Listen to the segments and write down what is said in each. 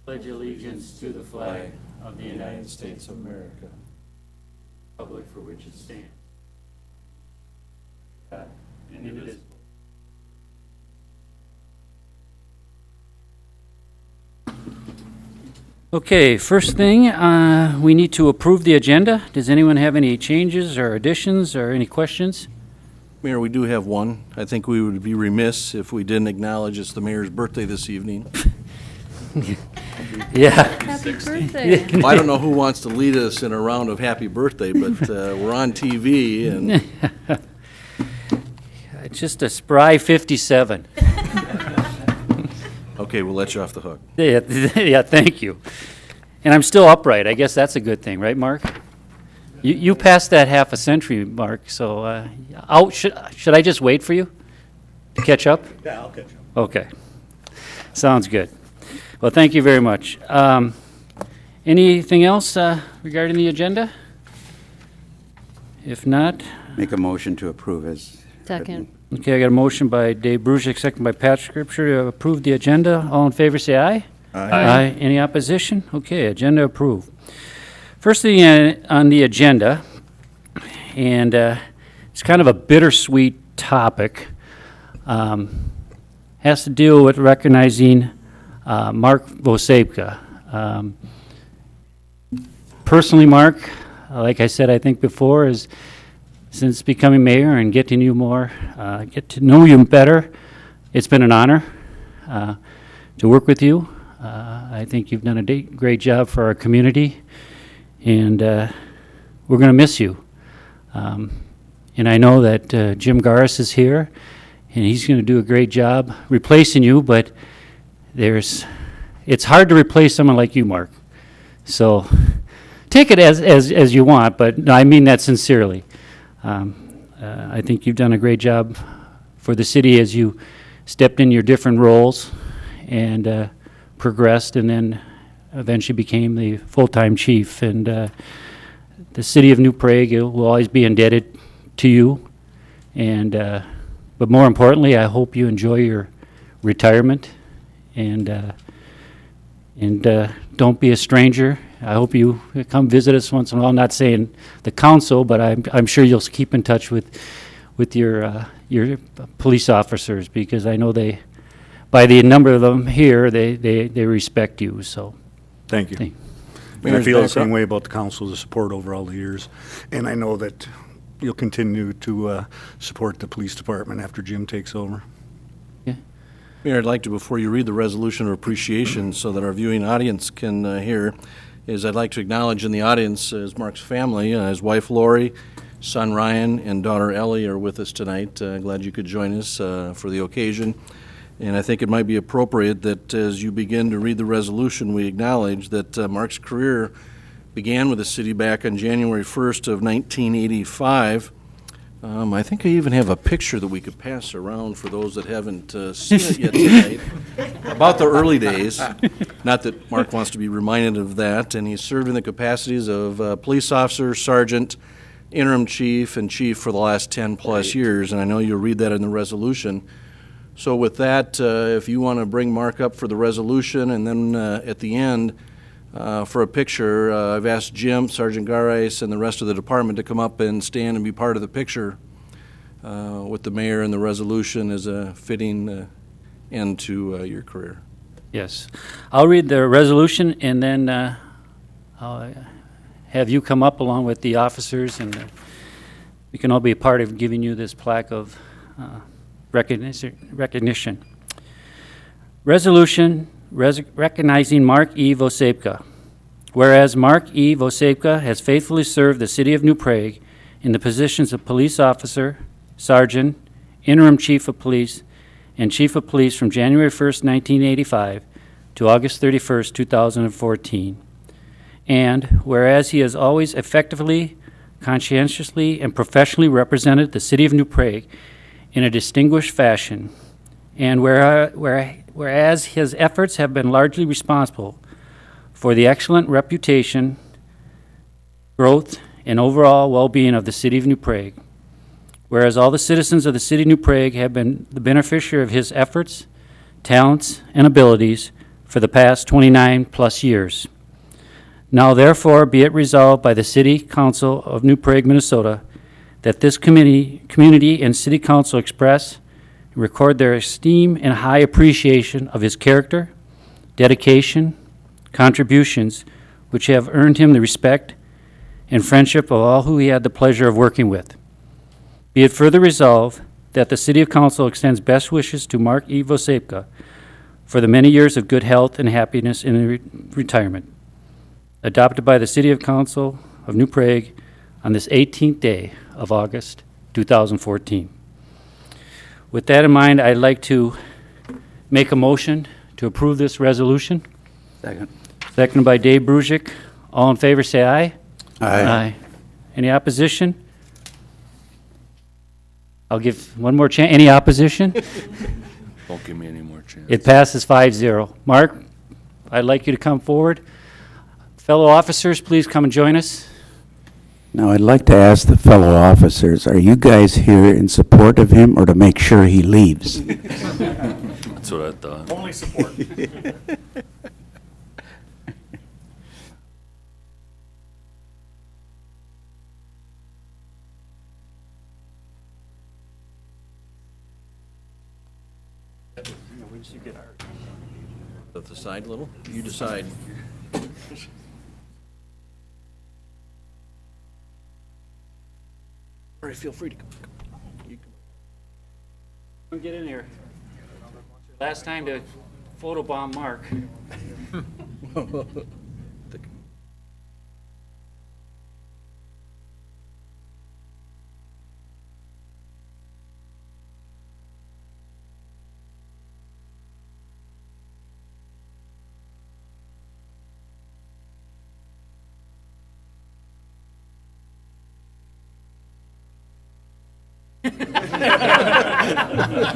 pledge allegiance to the flag of the United States of America, Republic for which it stands, God, indivisible. Okay, first thing, we need to approve the agenda. Does anyone have any changes or additions or any questions? Mayor, we do have one. I think we would be remiss if we didn't acknowledge it's the mayor's birthday this evening. Yeah. Happy birthday. Well, I don't know who wants to lead us in a round of happy birthday, but we're on TV and Just a spry 57. okay, we'll let you off the hook. Yeah, yeah, thank you. And I'm still upright. I guess that's a good thing, right, Mark? You passed that half a century mark, so should I just wait for you to catch up? Yeah, I'll catch up. Okay. Sounds good. Well, thank you very much. Anything else regarding the agenda? If not, Make a motion to approve as. Second. okay, I got a motion by Dave Brusick, second by Pat Scripture to approve the agenda. All in favor, say aye. Aye. Any opposition? Okay, agenda approved. First thing on the agenda, and it's kind of a bittersweet topic, has to deal with recognizing Mark Vosebka. Personally, Mark, like I said, I think before, is since becoming mayor and getting you more, get to know you better, it's been an honor to work with you. I think you've done a great job for our community, and we're going to miss you. And I know that Jim Garis is here, and he's going to do a great job replacing you, but it's hard to replace someone like you, Mark. So take it as you want, but I mean that sincerely. I think you've done a great job for the city as you stepped in your different roles and progressed, and then eventually became the full-time chief. And the city of New Prague will always be indebted to you. And but more importantly, I hope you enjoy your retirement, and don't be a stranger. I hope you come visit us once in a while. Not saying the council, but I'm sure you'll keep in touch with your police officers, because I know by the number of them here, they respect you. So Thank you. Thank- And I feel the Mayor's same back way about the council's support over all the years. And I know that you'll continue to support the police department after Jim takes over. Mayor, I'd like to, before you read the resolution of appreciation so that our viewing audience can hear, I'd like to acknowledge in the audience Mark's family. His wife Lori, son Ryan, and daughter Ellie are with us tonight. Glad you could join us for the occasion. And I think it might be appropriate that as you begin to read the resolution, we acknowledge that Mark's career began with the city back on January 1st of 1985. I think I even have a picture that we could pass around for those that haven't seen it yet tonight about the early days. Not that Mark wants to be reminded of that. And he served in the capacities of police officer, sergeant, interim chief, and chief for the last 10-plus years. And I know you'll read that in the resolution. So with that, if you want to bring Mark up for the resolution, and then at the end for a picture, I've asked Jim, Sergeant Garais, and the rest of the department to come up and stand and be part of the picture with the mayor and the resolution as a fitting end to your career. Yes. I'll read the resolution, and then I'll have you come up along with the officers, and we can all be a part of giving you this plaque of recognition. Resolution recognizing Mark E. Vosebka. Whereas Mark E. Vosebka has faithfully served the city of New Prague in the positions of police officer, sergeant, interim chief of police, and chief of police from January 1st, 1985 to August 31st, 2014. And whereas he has always effectively, conscientiously, and professionally represented the city of New Prague in a distinguished fashion, and whereas his efforts have been largely responsible for the excellent reputation, growth, and overall well-being of the city of New Prague, whereas all the citizens of the city of New Prague have been the beneficiary of his efforts, talents, and abilities for the past 29-plus years. Now therefore be it resolved by the City Council of New Prague, Minnesota, that this community and City Council express and record their esteem and high appreciation of his character, dedication, contributions, which have earned him the respect and friendship of all who he had the pleasure of working with. Be it further resolved that the City Council extends best wishes to Mark E. Vosepka for the many years of good health and happiness in retirement. Adopted by the City Council of New Prague on this 18th day of August, 2014. With that in mind, I'd like to make a motion to approve this resolution. Second. Seconded by Dave Brusick. All in favor, say aye. Aye. Any opposition? I'll give one more chance. Any opposition? Don't give me any more chance. It passes 5-0. Mark, I'd like you to come forward. Fellow officers, please come and join us. Now, I'd like to ask the fellow officers, are you guys here in support of him or to make sure he leaves? That's what I thought. Only support. At the side a little, you decide. All right, feel free to come. Get in here. Last time to photobomb Mark.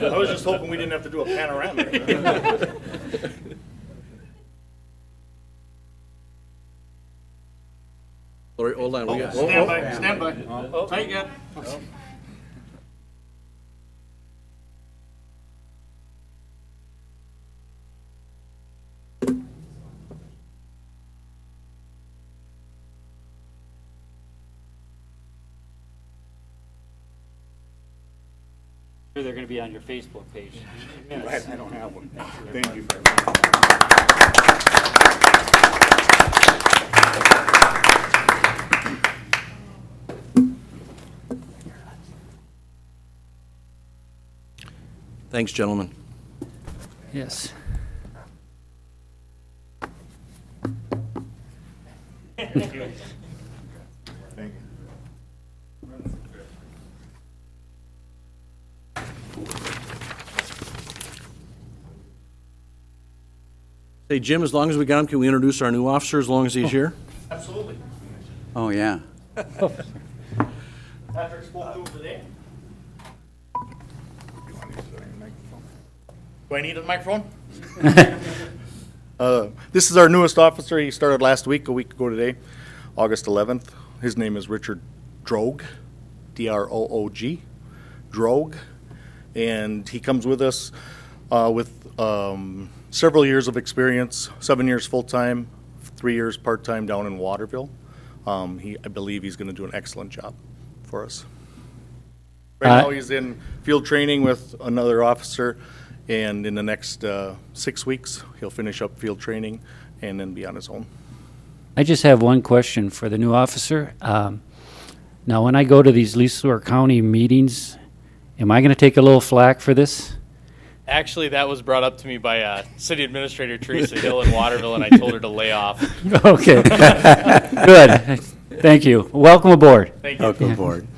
I was just hoping we didn't have to do a panoramic. Lori, hold on, we got. Stand by, stand by. Tight again. They're going to be on your Facebook page. I don't have one. Thank you. Thanks, gentlemen. Yes. Thank you. Hey, Jim, as long as we got him, can we introduce our new officer as long as he's here? Absolutely. Oh, yeah. Patrick spoke to him today. Do I need a microphone? This is our newest officer. He started last week, a week ago today, August 11th. His name is Richard Droog, D-R-O-O-G, Droog. And he comes with us with several years of experience, 7 years full-time, 3 years part-time down in Waterville. I believe he's going to do an excellent job for us. Right now he's in field training with another officer, and in the next 6 weeks, he'll finish up field training and then be on his own. I just have one question for the new officer. Now, when I go to these Leesburg County meetings, am I going to take a little flack for this? Actually, that was brought up to me by City Administrator Teresa Hill in Waterville, and I told her to lay off. Okay. Good. Thank you. Welcome aboard. Thank you. Welcome aboard.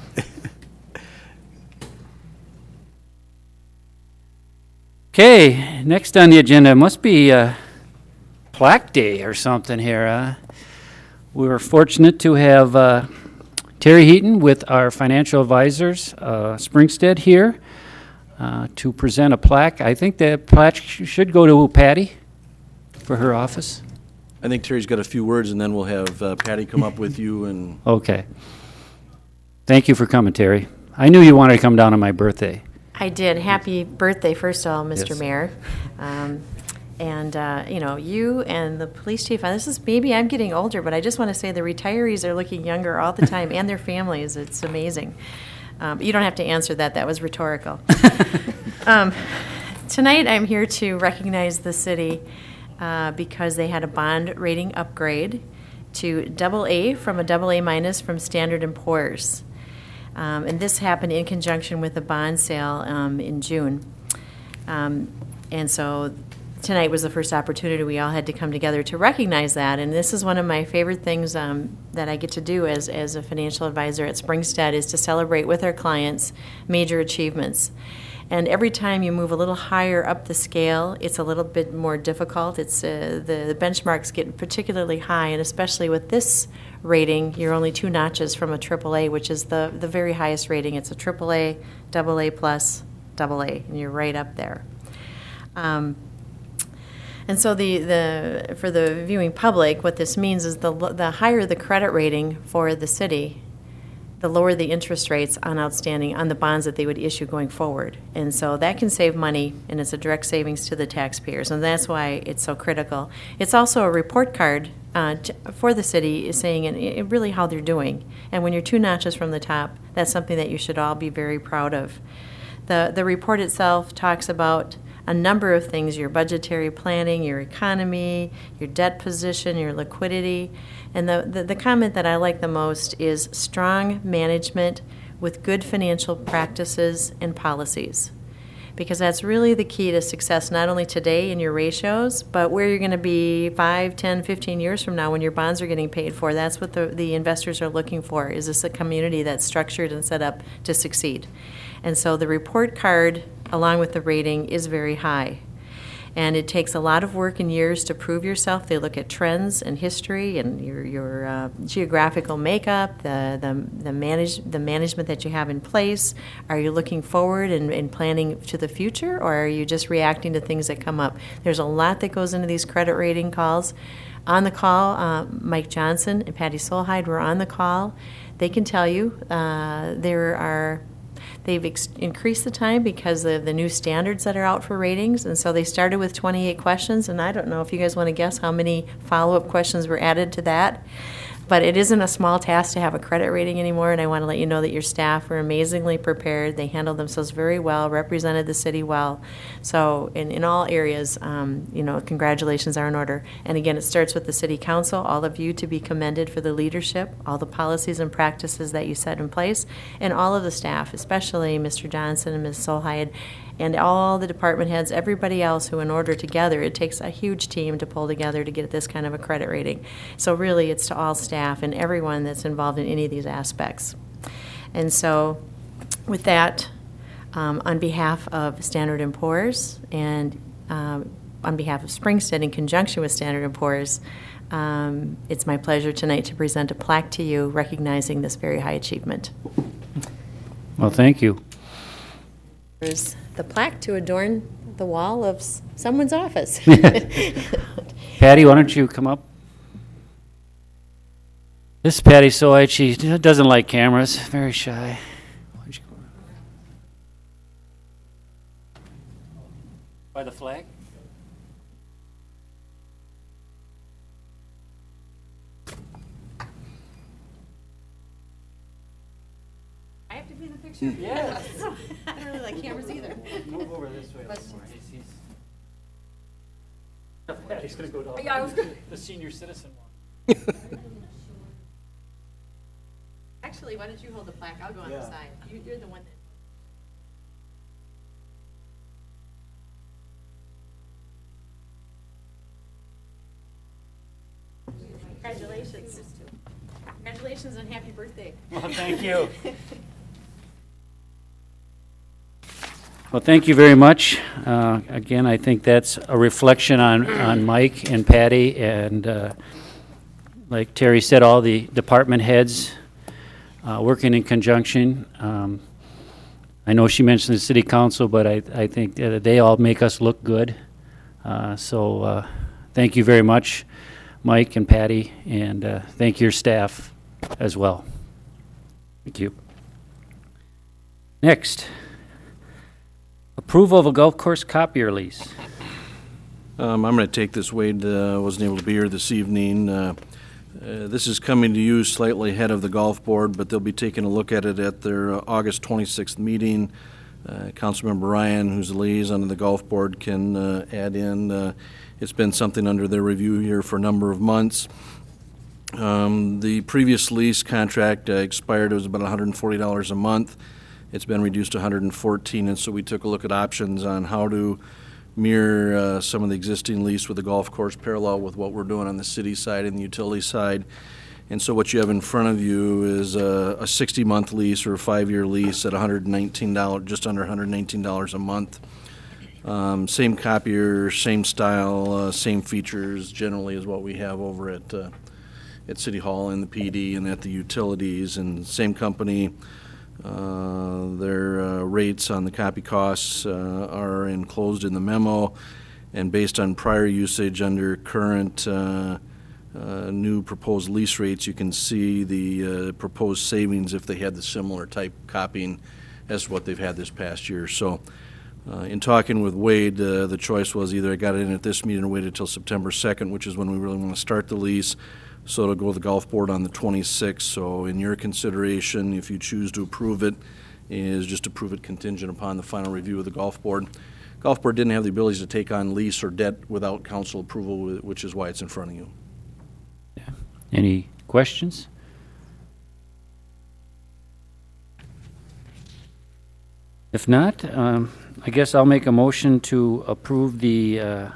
Okay, next on the agenda must be Plaque Day or something here. We were fortunate to have Terry Heaton with our financial advisors, Springstead, here to present a plaque. I think the plaque should go to Patty for her office. I think Terry's got a few words, and then we'll have Patty come up with you and. Okay. Thank you for coming, Terry. I knew you wanted to come down on my birthday. I did. Happy birthday, first of all, Mr. Yes. Mayor. And, you and the police chief, and this is, maybe I'm getting older, but I just want to say the retirees are looking younger all the time, and their families. It's amazing. You don't have to answer that. That was rhetorical. Tonight, I'm here to recognize the city because they had a bond rating upgrade to AA from a AA minus from Standard & Poor's. And this happened in conjunction with a bond sale in June. And so tonight was the first opportunity we all had to come together to recognize that. And this is one of my favorite things that I get to do as a financial advisor at Springstead, is to celebrate with our clients major achievements. And every time you move a little higher up the scale, it's a little bit more difficult. It's the benchmarks get particularly high, and especially with this rating, you're only 2 notches from a AAA, which is the very highest rating. It's a AAA, AA plus, AA, and you're right up there. And so for the viewing public, what this means is the higher the credit rating for the city, the lower the interest rates on the bonds that they would issue going forward. And so that can save money, and it's a direct savings to the taxpayers, and that's why it's so critical. It's also a report card for the city saying really how they're doing. And when you're 2 notches from the top, that's something that you should all be very proud of. The report itself talks about a number of things: your budgetary planning, your economy, your debt position, your liquidity. And the comment that I like the most is strong management with good financial practices and policies. Because that's really the key to success, not only today in your ratios, but where you're going to be 5, 10, 15 years from now when your bonds are getting paid for. That's what the investors are looking for. Is this a community that's structured and set up to succeed? And so the report card, along with the rating, is very high. And it takes a lot of work and years to prove yourself. They look at trends and history and your geographical makeup, the management that you have in place. Are you looking forward and planning to the future, or are you just reacting to things that come up? There's a lot that goes into these credit rating calls. On the call, Mike Johnson and Patty Solheid were on the call. They can tell you they've increased the time because of the new standards that are out for ratings, and so they started with 28 questions, and I don't know if you guys want to guess how many follow-up questions were added to that. But it isn't a small task to have a credit rating anymore, and I want to let you know that your staff were amazingly prepared. They handled themselves very well, represented the city well. So in all areas, congratulations are in order. And again, it starts with the city council, all of you to be commended for the leadership, all the policies and practices that you set in place, and all of the staff, especially Mr. Johnson and Ms. Solheid, and all the department heads, everybody else who, in order together, it takes a huge team to pull together to get this kind of a credit rating. So really, it's to all staff and everyone that's involved in any of these aspects. And so with that, on behalf of Standard & Poor's and on behalf of Springstead in conjunction with Standard & Poor's, it's my pleasure tonight to present a plaque to you recognizing this very high achievement. Well, thank you. There's the plaque to adorn the wall of someone's office. Patty, why don't you come up? This is Patty Solheid. She doesn't like cameras, very shy. Why don't you go by the flag? I have to be in the picture? Yes. I don't really like cameras either. Move over this way. Patty's going to go to Yeah, I was gonna- the senior citizen one. Actually, why don't you hold the plaque? I'll go on the side. You're the one that... Congratulations. Congratulations and happy birthday. Well, thank you. Well, thank you very much. Again, I think that's a reflection on Mike and Patty, and like Terry said, all the department heads working in conjunction. I know she mentioned the city council, but I think they all make us look good. So thank you very much, Mike and Patty, and thank your staff as well. Thank you. Next. Approval of a golf course copier lease. I'm going to take this. Wade wasn't able to be here this evening. This is coming to you slightly ahead of the golf board, but they'll be taking a look at it at their August 26th meeting. Councilmember Ryan, who's the liaison of the golf board, can add in. It's been something under their review here for a number of months. The previous lease contract expired. It was about $140 a month. It's been reduced to $114, and so we took a look at options on how to mirror some of the existing lease with the golf course parallel with what we're doing on the city side and the utility side. And so what you have in front of you is a 60-month lease or a 5-year lease at $119, just under $119 a month. Same copier, same style, same features generally is what we have over at City Hall and the PD and at the utilities, and same company. Their rates on the copy costs are enclosed in the memo, and based on prior usage under current new proposed lease rates, you can see the proposed savings if they had the similar type copying as what they've had this past year. So in talking with Wade, the choice was either I got it in at this meeting or waited until September 2nd, which is when we really want to start the lease. So it'll go to the golf board on the 26th. So in your consideration, if you choose to approve it, is just approve it contingent upon the final review of the golf board. Golf board didn't have the ability to take on lease or debt without council approval, which is why it's in front of you. Any questions? If not, I guess I'll make a motion to approve the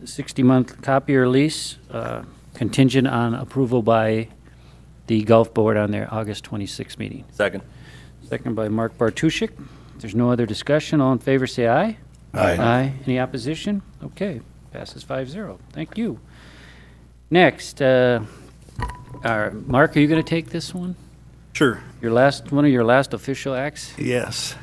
60-month copier lease contingent on approval by the golf board on their August 26th meeting. Second. Second by Mark Bartuszczyk. If there's no other discussion, all in favor say aye. Aye. Aye. Any opposition? Okay, passes 5-0. Thank you. Next, Mark, are you going to take this one? Sure. One of your last official acts? Yes.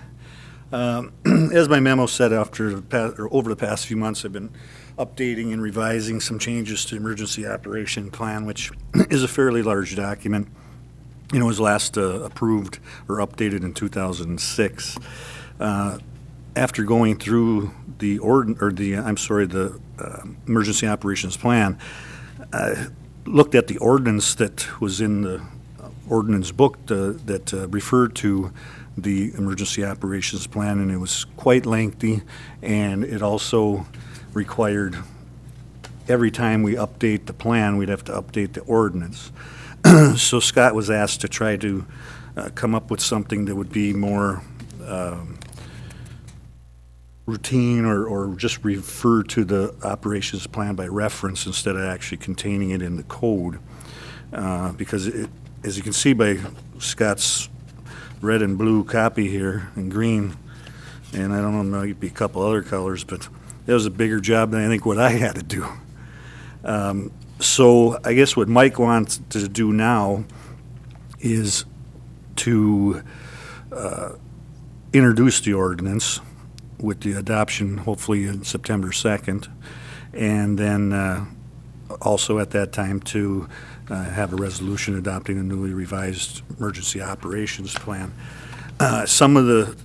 As my memo said, over the past few months, I've been updating and revising some changes to emergency operation plan, which is a fairly large document. It was last approved or updated in 2006. After going through the emergency operations plan, I looked at the ordinance that was in the ordinance book that referred to the emergency operations plan, and it was quite lengthy, and it also required every time we update the plan, we'd have to update the ordinance. So Scott was asked to try to come up with something that would be more routine or just refer to the operations plan by reference instead of actually containing it in the code. Because as you can see by Scott's red and blue copy here and green, and I don't know, maybe a couple other colors, but that was a bigger job than I think what I had to do. So I guess what Mike wants to do now is to introduce the ordinance with the adoption hopefully on September 2nd, and then also at that time to have a resolution adopting a newly revised emergency operations plan. Some of the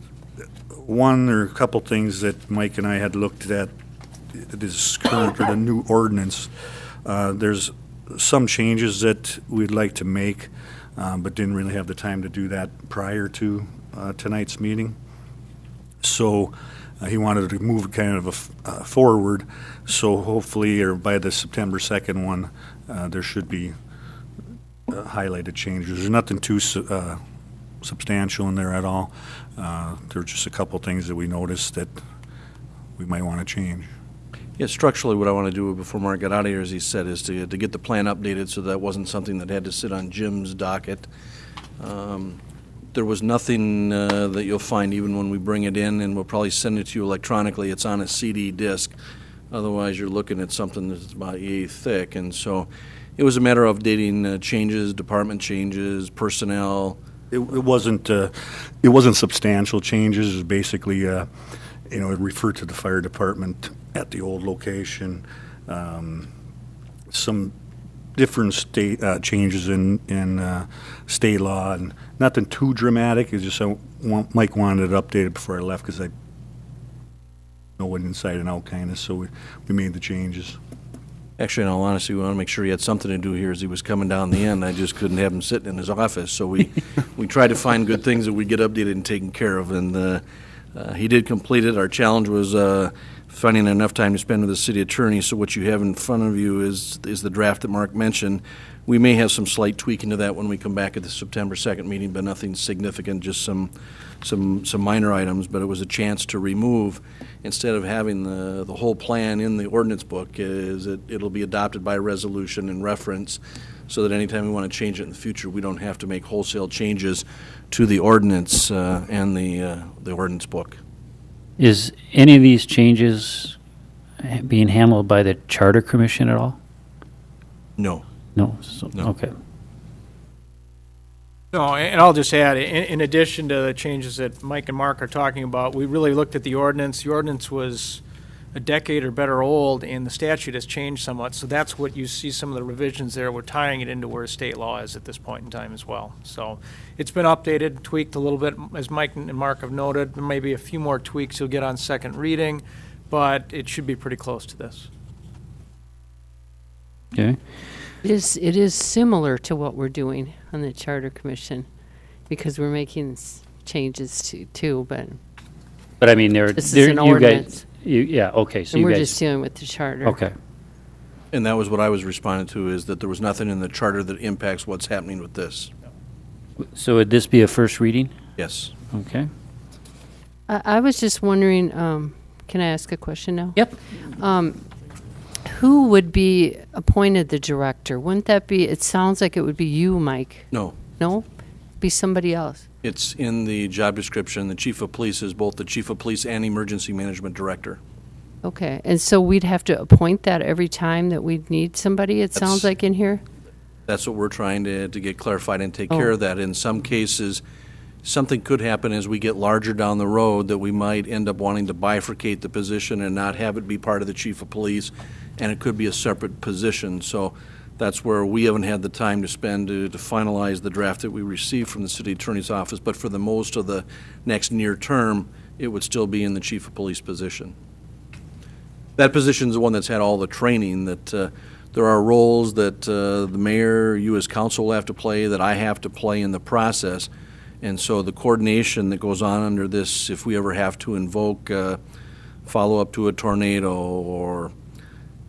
one or a couple things that Mike and I had looked at this current or the new ordinance, there's some changes that we'd like to make, but didn't really have the time to do that prior to tonight's meeting. So he wanted to move kind of forward. So hopefully, or by the September 2nd one, there should be highlighted changes. There's nothing too substantial in there at all. There are just a couple things that we noticed that we might want to change. Yeah, structurally, what I want to do before Mark got out of here, as he said, is to get the plan updated so that wasn't something that had to sit on Jim's docket. There was nothing that you'll find even when we bring it in, and we'll probably send it to you electronically. It's on a CD disc. Otherwise, you're looking at something that's about yay thick. And so it was a matter of updating changes, department changes, personnel. It wasn't substantial changes. It was basically, it referred to the fire department at the old location. Some different state changes in state law, and nothing too dramatic. It's just Mike wanted it updated before I left because know it inside and out kind of, so we made the changes. Actually, in all honesty, we want to make sure he had something to do here as he was coming down the end. I just couldn't have him sitting in his office, so we tried to find good things that we get updated and taken care of, and he did complete it. Our challenge was finding enough time to spend with the city attorney, so what you have in front of you is the draft that Mark mentioned. We may have some slight tweaking to that when we come back at the September 2nd meeting, but nothing significant, just some minor items. But it was a chance to remove, instead of having the whole plan in the ordinance book, it'll be adopted by resolution and reference, so that anytime we want to change it in the future, we don't have to make wholesale changes to the ordinance and the ordinance book. Is any of these changes being handled by the Charter Commission at all? No. No? No. Okay. No, and I'll just add, in addition to the changes that Mike and Mark are talking about, we really looked at the ordinance. The ordinance was a decade or better old, and the statute has changed somewhat. So that's what you see some of the revisions there. We're tying it into where state law is at this point in time as well. So it's been updated, tweaked a little bit, as Mike and Mark have noted. There may be a few more tweaks you'll get on second reading, but it should be pretty close to this. Okay. It is similar to what we're doing on the Charter Commission, because we're making changes too, but But I mean, this is an you ordinance. guys, yeah, okay, so And you we're guys. just dealing with the charter. Okay. And that was what I was responding to, is that there was nothing in the charter that impacts what's happening with this. So would this be a first reading? Yes. Okay. I was just wondering, can I ask a question now? Yep. Who would be appointed the director? Wouldn't that be, it sounds like it would be you, Mike. No. No? Be somebody else. It's in the job description. The chief of police is both the chief of police and emergency management director. Okay, and so we'd have to appoint that every time that we'd need somebody, it sounds That's- like in here? That's what we're trying to get clarified and take care Oh. of that. In some cases, something could happen as we get larger down the road that we might end up wanting to bifurcate the position and not have it be part of the chief of police, and it could be a separate position. So that's where we haven't had the time to spend to finalize the draft that we received from the city attorney's office. But for the most of the next near term, it would still be in the chief of police position. That position is the one that's had all the training, that there are roles that the mayor, you as council will have to play, that I have to play in the process. And so the coordination that goes on under this, if we ever have to invoke follow-up to a tornado or,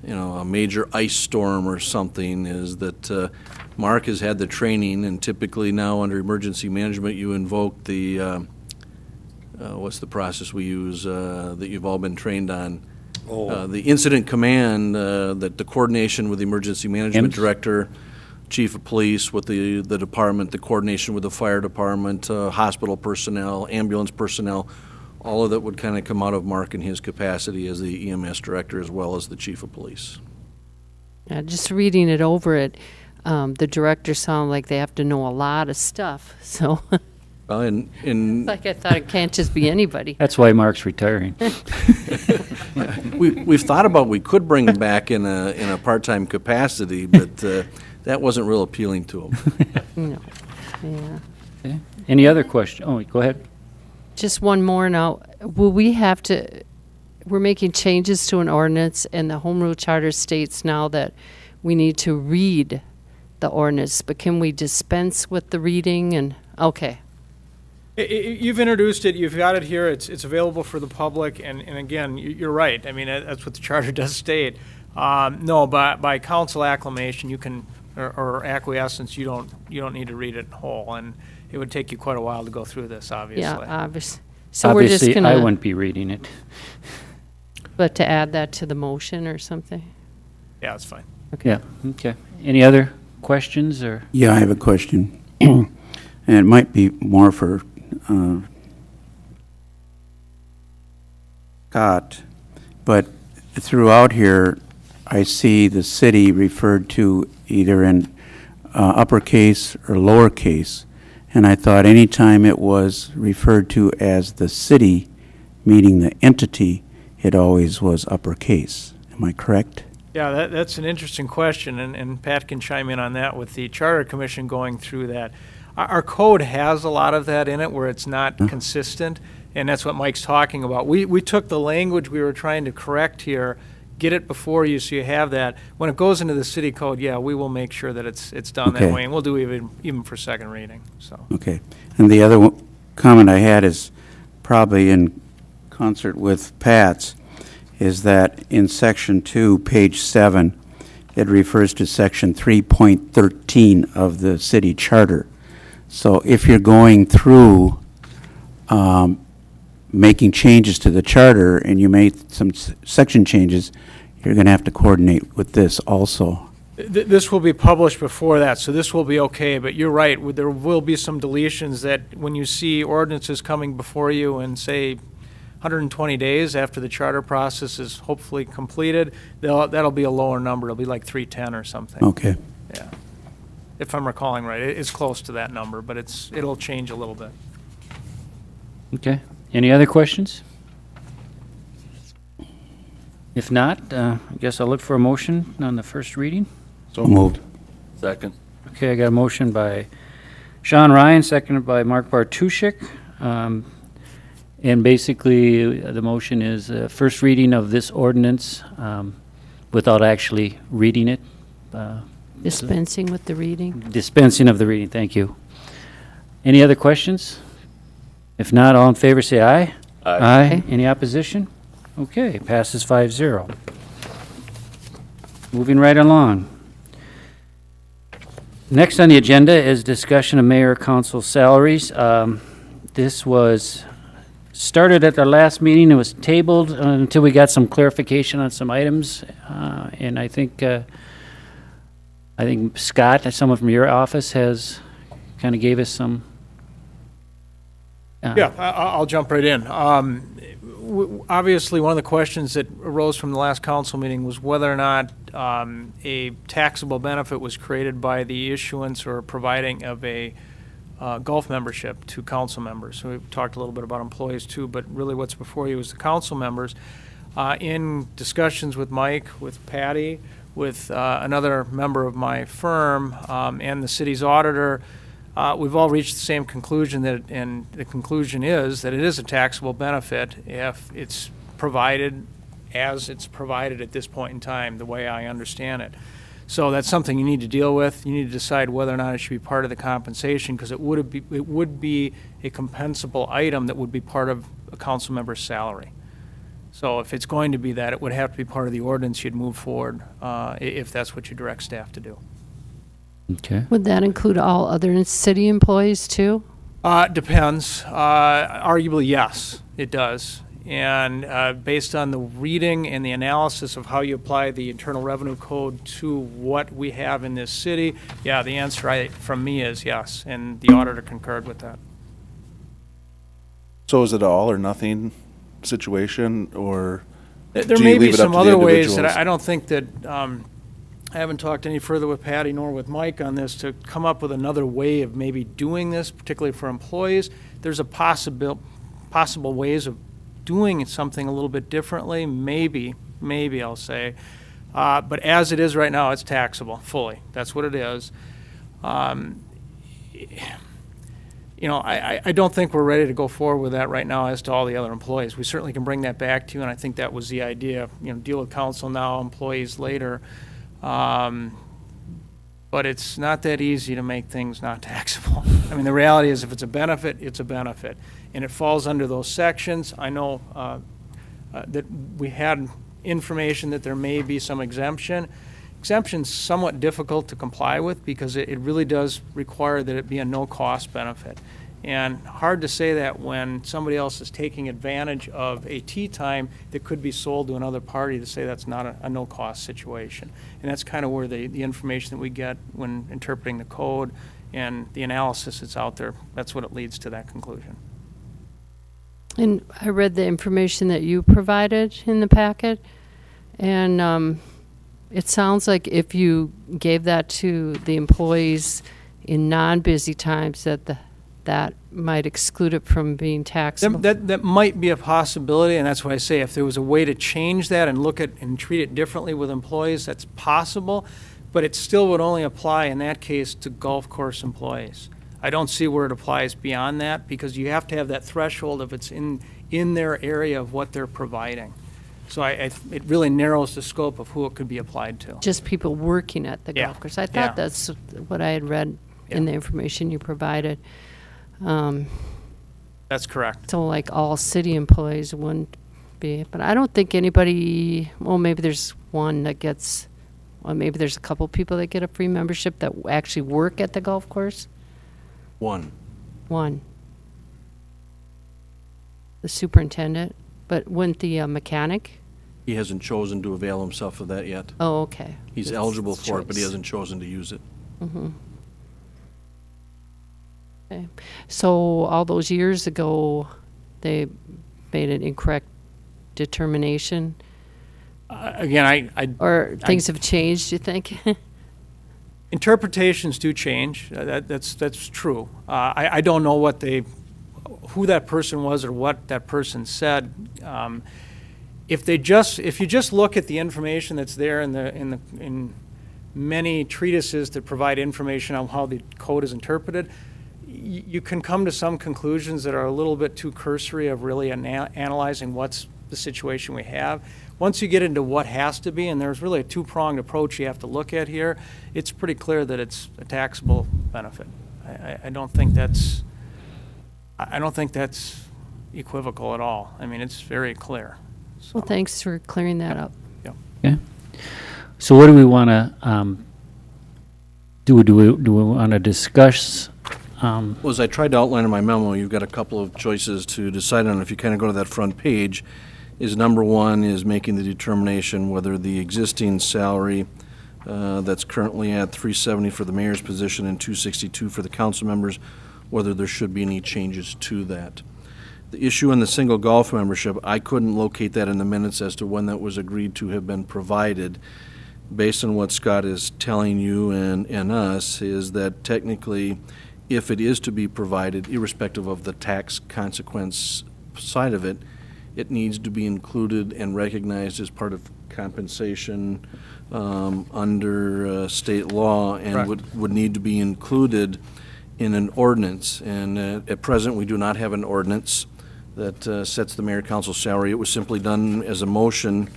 a major ice storm or something, is that Mark has had the training, and typically now under emergency management, you invoke the, what's the process we use that you've all been trained on? The incident command, that the coordination with the emergency management IMS? director, chief of police with the department, the coordination with the fire department, hospital personnel, ambulance personnel, all of that would kind of come out of Mark in his capacity as the EMS director as well as the chief of police. Yeah, just reading it over, the director sound like they have to know a lot of stuff, so, Well, like I thought it can't just be anybody. That's why Mark's retiring. we've thought about, we could bring him back in a part-time capacity, but that wasn't real appealing to him. No, yeah. Any other question? Oh, go ahead. Just one more now. Will we have to, we're making changes to an ordinance, and the Home Rule Charter states now that we need to read the ordinance, but can we dispense with the reading and, okay. You've introduced it, you've got it here, it's available for the public, and again, you're right. I mean, that's what the charter does state. No, by council acclamation, you can, or acquiescence, you don't need to read it in whole, and it would take you quite a while to go through this, obviously. Yeah, obviously. So we're just Obviously, I gonna, wouldn't be reading it. but to add that to the motion or something? Yeah, that's fine. Yeah, okay. Any other questions, or? Yeah, I have a question. And it might be more for Scott, but throughout here, I see the city referred to either in uppercase or lowercase, and I thought anytime it was referred to as the city, meaning the entity, it always was uppercase. Am I correct? Yeah, that's an interesting question, and Pat can chime in on that with the Charter Commission going through that. Our code has a lot of that in it where it's not consistent, And that's what Mike's talking about. We took the language we were trying to correct here, get it before you so you have that. When it goes into the city code, yeah, we will make sure that it's done that Okay. way, and we'll do even for second reading, so. Okay. And the other comment I had is probably in concert with Pat's, is that in Section 2, page 7, it refers to Section 3.13 of the city charter. So if you're going through making changes to the charter and you made some section changes, you're going to have to coordinate with this also. This will be published before that, so this will be okay, but you're right, there will be some deletions that when you see ordinances coming before you in, say, 120 days after the charter process is hopefully completed, that'll be a lower number. It'll be like 310 or something. Okay. Yeah. If I'm recalling right, it's close to that number, but it'll change a little bit. Okay. Any other questions? If not, I guess I'll look for a motion on the first reading. So moved. Second. Okay, I got a motion by Sean Ryan, seconded by Mark Bartuszczyk. And basically, the motion is first reading of this ordinance without actually reading it. Dispensing with the reading. Dispensing of the reading, thank you. Any other questions? If not, all in favor say aye. Aye. Any opposition? Okay, passes 5-0. Moving right along. Next on the agenda is discussion of mayor council salaries. This was started at our last meeting. It was tabled until we got some clarification on some items. And I think Scott, someone from your office, has kind of gave us some. Yeah, I'll jump right in. Obviously, one of the questions that arose from the last council meeting was whether or not a taxable benefit was created by the issuance or providing of a golf membership to council members. So we've talked a little bit about employees too, but really what's before you is the council members. In discussions with Mike, with Patty, with another member of my firm, and the city's auditor, we've all reached the same conclusion and the conclusion is that it is a taxable benefit if it's provided as it's provided at this point in time, the way I understand it. So that's something you need to deal with. You need to decide whether or not it should be part of the compensation, because it would be a compensable item that would be part of a council member's salary. So if it's going to be that, it would have to be part of the ordinance you'd move forward if that's what you direct staff to do. Okay. Would that include all other city employees too? Depends. Arguably, yes, it does. And based on the reading and the analysis of how you apply the Internal Revenue Code to what we have in this city, yeah, the answer from me is yes, and the auditor concurred with that. So is it an all or nothing situation, or There do you may be leave it up some to the other ways that individuals? I don't think that, I haven't talked any further with Patty nor with Mike on this to come up with another way of maybe doing this, particularly for employees. There's a possible ways of doing something a little bit differently, maybe I'll say. But as it is right now, it's taxable fully. That's what it is. You know, I don't think we're ready to go forward with that right now as to all the other employees. We certainly can bring that back to you, and I think that was the idea, you know, deal with council now, employees later. But it's not that easy to make things not taxable. I mean, the reality is if it's a benefit, it's a benefit. And it falls under those sections. I know that we had information that there may be some exemption. Exemption's somewhat difficult to comply with because it really does require that it be a no-cost benefit. And hard to say that when somebody else is taking advantage of a tee time that could be sold to another party, to say that's not a no-cost situation. And that's kind of where the information that we get when interpreting the code and the analysis that's out there, that's what it leads to that conclusion. And I read the information that you provided in the packet, and it sounds like if you gave that to the employees in non-busy times, that might exclude it from being taxable. That might be a possibility, and that's why I say if there was a way to change that and look at and treat it differently with employees, that's possible, but it still would only apply in that case to golf course employees. I don't see where it applies beyond that, because you have to have that threshold if it's in their area of what they're providing. So it really narrows the scope of who it could be applied to. Just people working at the Yeah. golf course. I thought Yeah. that's what I had read in the information you provided. That's correct. So like all city employees wouldn't be, but I don't think anybody, well, maybe there's one that gets, well, maybe there's a couple people that get a free membership that actually work at the golf course. One. One. The superintendent, but wouldn't the mechanic? He hasn't chosen to avail himself of that yet. Oh, okay. He's It's eligible for it, but he choice. hasn't chosen to use it. Okay. So all those years ago, they made an incorrect determination, Again, or things have changed, you think? interpretations do change. That's true. I don't know who that person was or what that person said. If you just look at the information that's there in many treatises that provide information on how the code is interpreted, you can come to some conclusions that are a little bit too cursory of really analyzing what's the situation we have. Once you get into what has to be, and there's really a two-pronged approach you have to look at here, it's pretty clear that it's a taxable benefit. I don't think that's equivocal at all. I mean, it's very clear. So, Well, thanks for clearing that up. yeah. Okay. So what do we want to do? Do we want to discuss? Well, as I tried to outline in my memo, you've got a couple of choices to decide on. If you kind of go to that front page, is number one is making the determination whether the existing salary that's currently at $370 for the mayor's position and $262 for the council members, whether there should be any changes to that. The issue on the single golf membership, I couldn't locate that in the minutes as to when that was agreed to have been provided. Based on what Scott is telling you and us, is that technically, if it is to be provided, irrespective of the tax consequence side of it, it needs to be included and recognized as part of compensation under state law, and Correct. would need to be included in an ordinance. And at present, we do not have an ordinance that sets the mayor council salary. It was simply done as a motion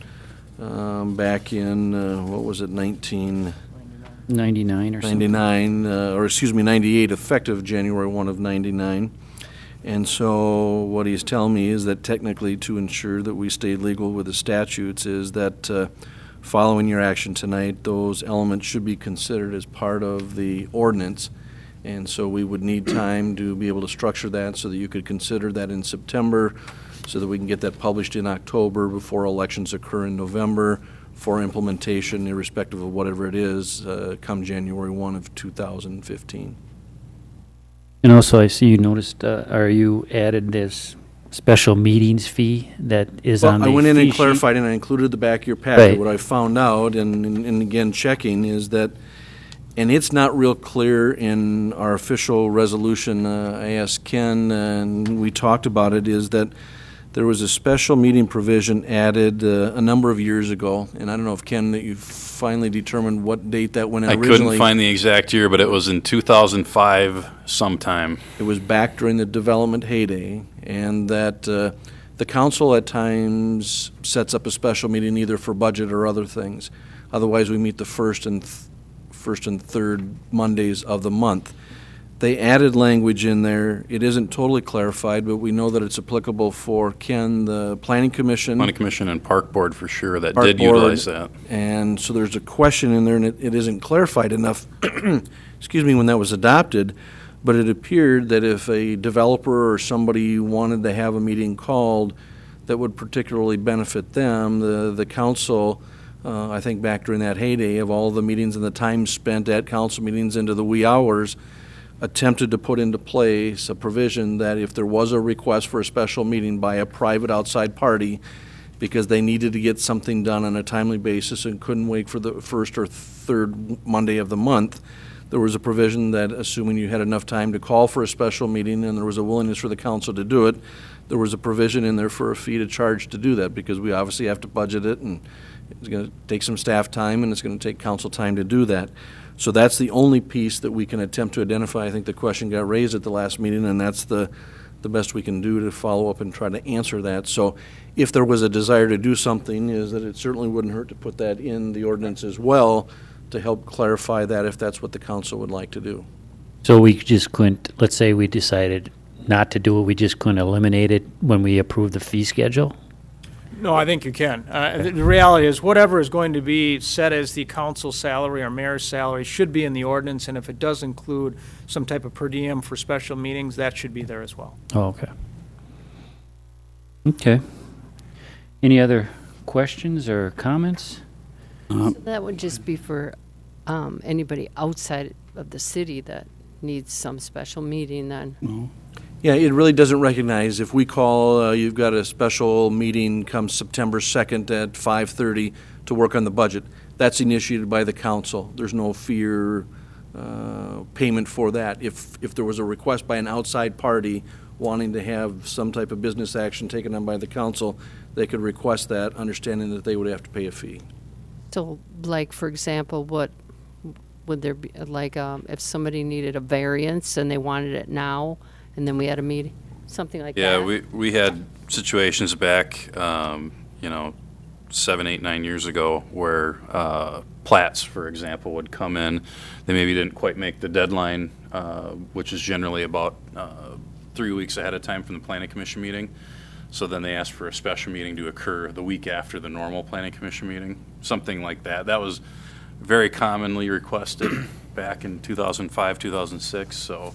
back in, what was it, 99 or something. 99, or excuse me, 98, effective January 1 of 99. And so what he's telling me is that technically, to ensure that we stay legal with the statutes, is that following your action tonight, those elements should be considered as part of the ordinance. And so we would need time to be able to structure that so that you could consider that in September, so that we can get that published in October before elections occur in November for implementation, irrespective of whatever it is, come January 1 of 2015. And also, I see you noticed, or you added this special meetings fee that is on the I went in and fee sheet. clarified, and I included the back of your packet. Right. What I found out, and again, checking, is that, and it's not real clear in our official resolution, I asked Ken, and we talked about it, is that there was a special meeting provision added a number of years ago, and I don't know if, Ken, that you finally determined what date that went in I originally. couldn't find the exact year, but it was in 2005 sometime. It was back during the development heyday, and that the council at times sets up a special meeting either for budget or other things. Otherwise, we meet the first and third Mondays of the month. They added language in there. It isn't totally clarified, but we know that it's applicable for Ken, the Planning Commission. Planning Commission and Park Board for sure that Park did Board, utilize that. And so there's a question in there, and it isn't clarified enough, excuse me, when that was adopted, but it appeared that if a developer or somebody wanted to have a meeting called that would particularly benefit them, the council, I think back during that heyday of all the meetings and the time spent at council meetings into the wee hours, attempted to put into place a provision that if there was a request for a special meeting by a private outside party because they needed to get something done on a timely basis and couldn't wait for the first or third Monday of the month, there was a provision that, assuming you had enough time to call for a special meeting and there was a willingness for the council to do it, there was a provision in there for a fee to charge to do that, because we obviously have to budget it, and it's going to take some staff time and it's going to take council time to do that. So that's the only piece that we can attempt to identify. I think the question got raised at the last meeting, and that's the best we can do to follow up and try to answer that. So if there was a desire to do something, is that it certainly wouldn't hurt to put that in the ordinance as well to help clarify that if that's what the council would like to do. So we just couldn't, let's say we decided not to do it, we just couldn't eliminate it when we approve the fee schedule? No, I think you can. The reality is, whatever is going to be set as the council salary or mayor's salary should be in the ordinance, and if it does include some type of per diem for special meetings, that should be there as well. Oh, okay. Okay. Any other questions or comments? So that would just be for anybody outside of the city that needs some special meeting then? Yeah, it really doesn't recognize, if we call, you've got a special meeting come September 2nd at 5:30 to work on the budget, that's initiated by the council. There's no fee or payment for that. If there was a request by an outside party wanting to have some type of business action taken on by the council, they could request that, understanding that they would have to pay a fee. So, like, for example, what would there be, like, if somebody needed a variance and they wanted it now, and then we had a meeting, something like that? Yeah, we had situations back, 7, 8, 9 years ago where plats, for example, would come in. They maybe didn't quite make the deadline, which is generally about 3 weeks ahead of time from the planning commission meeting. So then they asked for a special meeting to occur the week after the normal planning commission meeting, something like that. That was very commonly requested back in 2005, 2006. So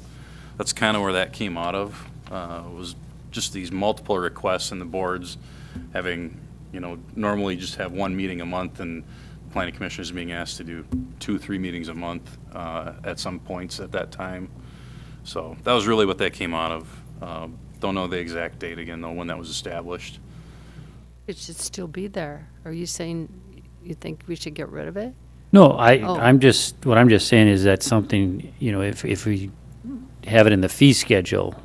that's kind of where that came out of. Was just these multiple requests and the boards having, normally just have one meeting a month, and the planning commission is being asked to do 2-3 meetings a month at some points at that time. So that was really what that came out of. Don't know the exact date again, though, when that was established. It should still be there. Are you saying you think we should get rid of it? No, Oh. I'm just saying is that something, if we have it in the fee schedule,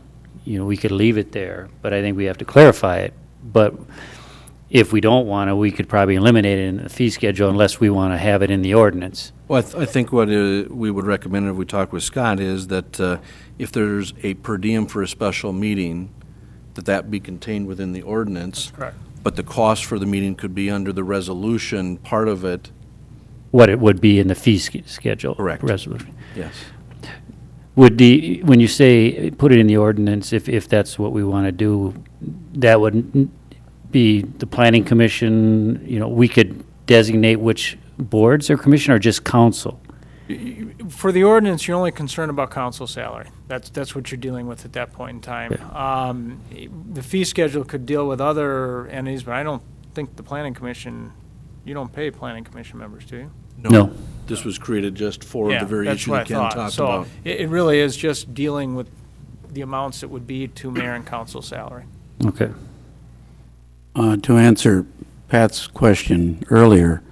we could leave it there, but I think we have to clarify it. But if we don't want to, we could probably eliminate it in the fee schedule unless we want to have it in the ordinance. Well, I think what we would recommend if we talk with Scott is that if there's a per diem for a special meeting, that be contained within the ordinance. That's correct. But the cost for the meeting could be under the resolution, part of it. What it would be in the fee schedule. Correct. Resolution. Yes. When you say put it in the ordinance, if that's what we want to do, that would be the planning commission, we could designate which boards or commission, or just council? For the ordinance, you're only concerned about council salary. That's what you're dealing with at that point in time. The fee schedule could deal with other entities, but I don't think the planning commission, you don't pay planning commission members, do you? No. This was created just for Yeah, the very that's issue what I that Ken thought. talked So about. it really is just dealing with the amounts that would be to mayor and council salary. Okay. To answer Pat's question earlier,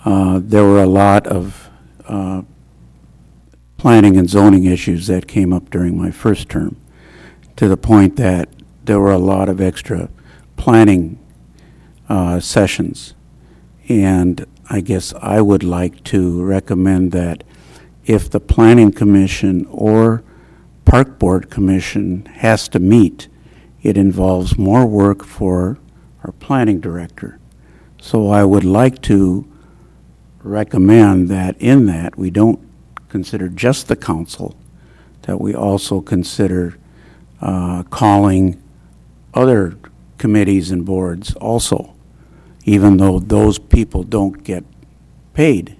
there were a lot of planning and zoning issues that came up during my first term, to the point that there were a lot of extra planning sessions. And I guess I would like to recommend that if the Planning Commission or Park Board Commission has to meet, it involves more work for our planning director. So I would like to recommend that in that we don't consider just the council, that we also consider calling other committees and boards also, even though those people don't get paid.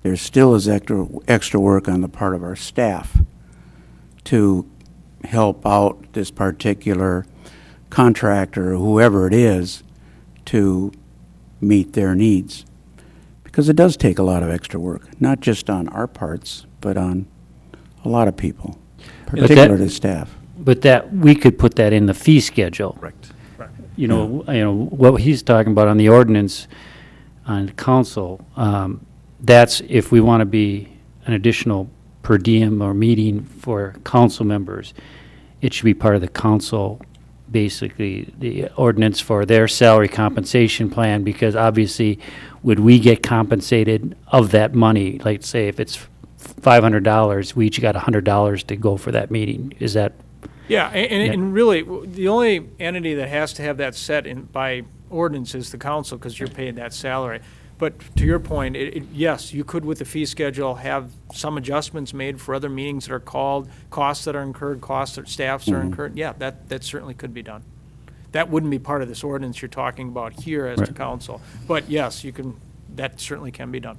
There still is extra work on the part of our staff to help out this particular contractor or whoever it is to meet their needs. Because it does take a lot of extra work, not just on our parts, but on a lot of people, particularly staff. But that, we could put that in the fee schedule. Correct. What he's talking about on the ordinance on council, that's if we want to be an additional per diem or meeting for council members, it should be part of the council basically the ordinance for their salary compensation plan, because obviously, would we get compensated of that money? Like, say, if it's $500, we each got $100 to go for that meeting. Is that? Yeah, and really, the only entity that has to have that set in by ordinance is the council, because you're paying that salary. But to your point, yes, you could, with the fee schedule, have some adjustments made for other meetings that are called, costs that are incurred, costs that staffs are incurred. Yeah, that certainly could be done. That wouldn't be part of this ordinance you're talking about here as the council. But yes, you can. That certainly can be done.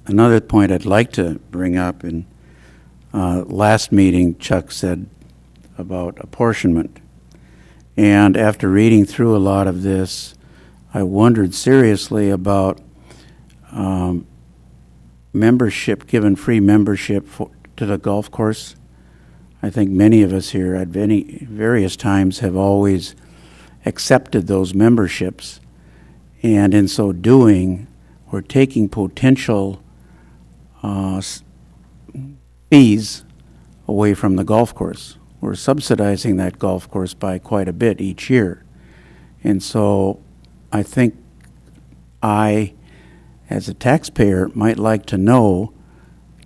Another point I'd like to bring up, in last meeting, Chuck said about apportionment. And after reading through a lot of this, I wondered seriously about membership, given free membership to the golf course. I think many of us here at various times have always accepted those memberships, and in so doing, we're taking potential fees away from the golf course. We're subsidizing that golf course by quite a bit each year. And so I think I, as a taxpayer, might like to know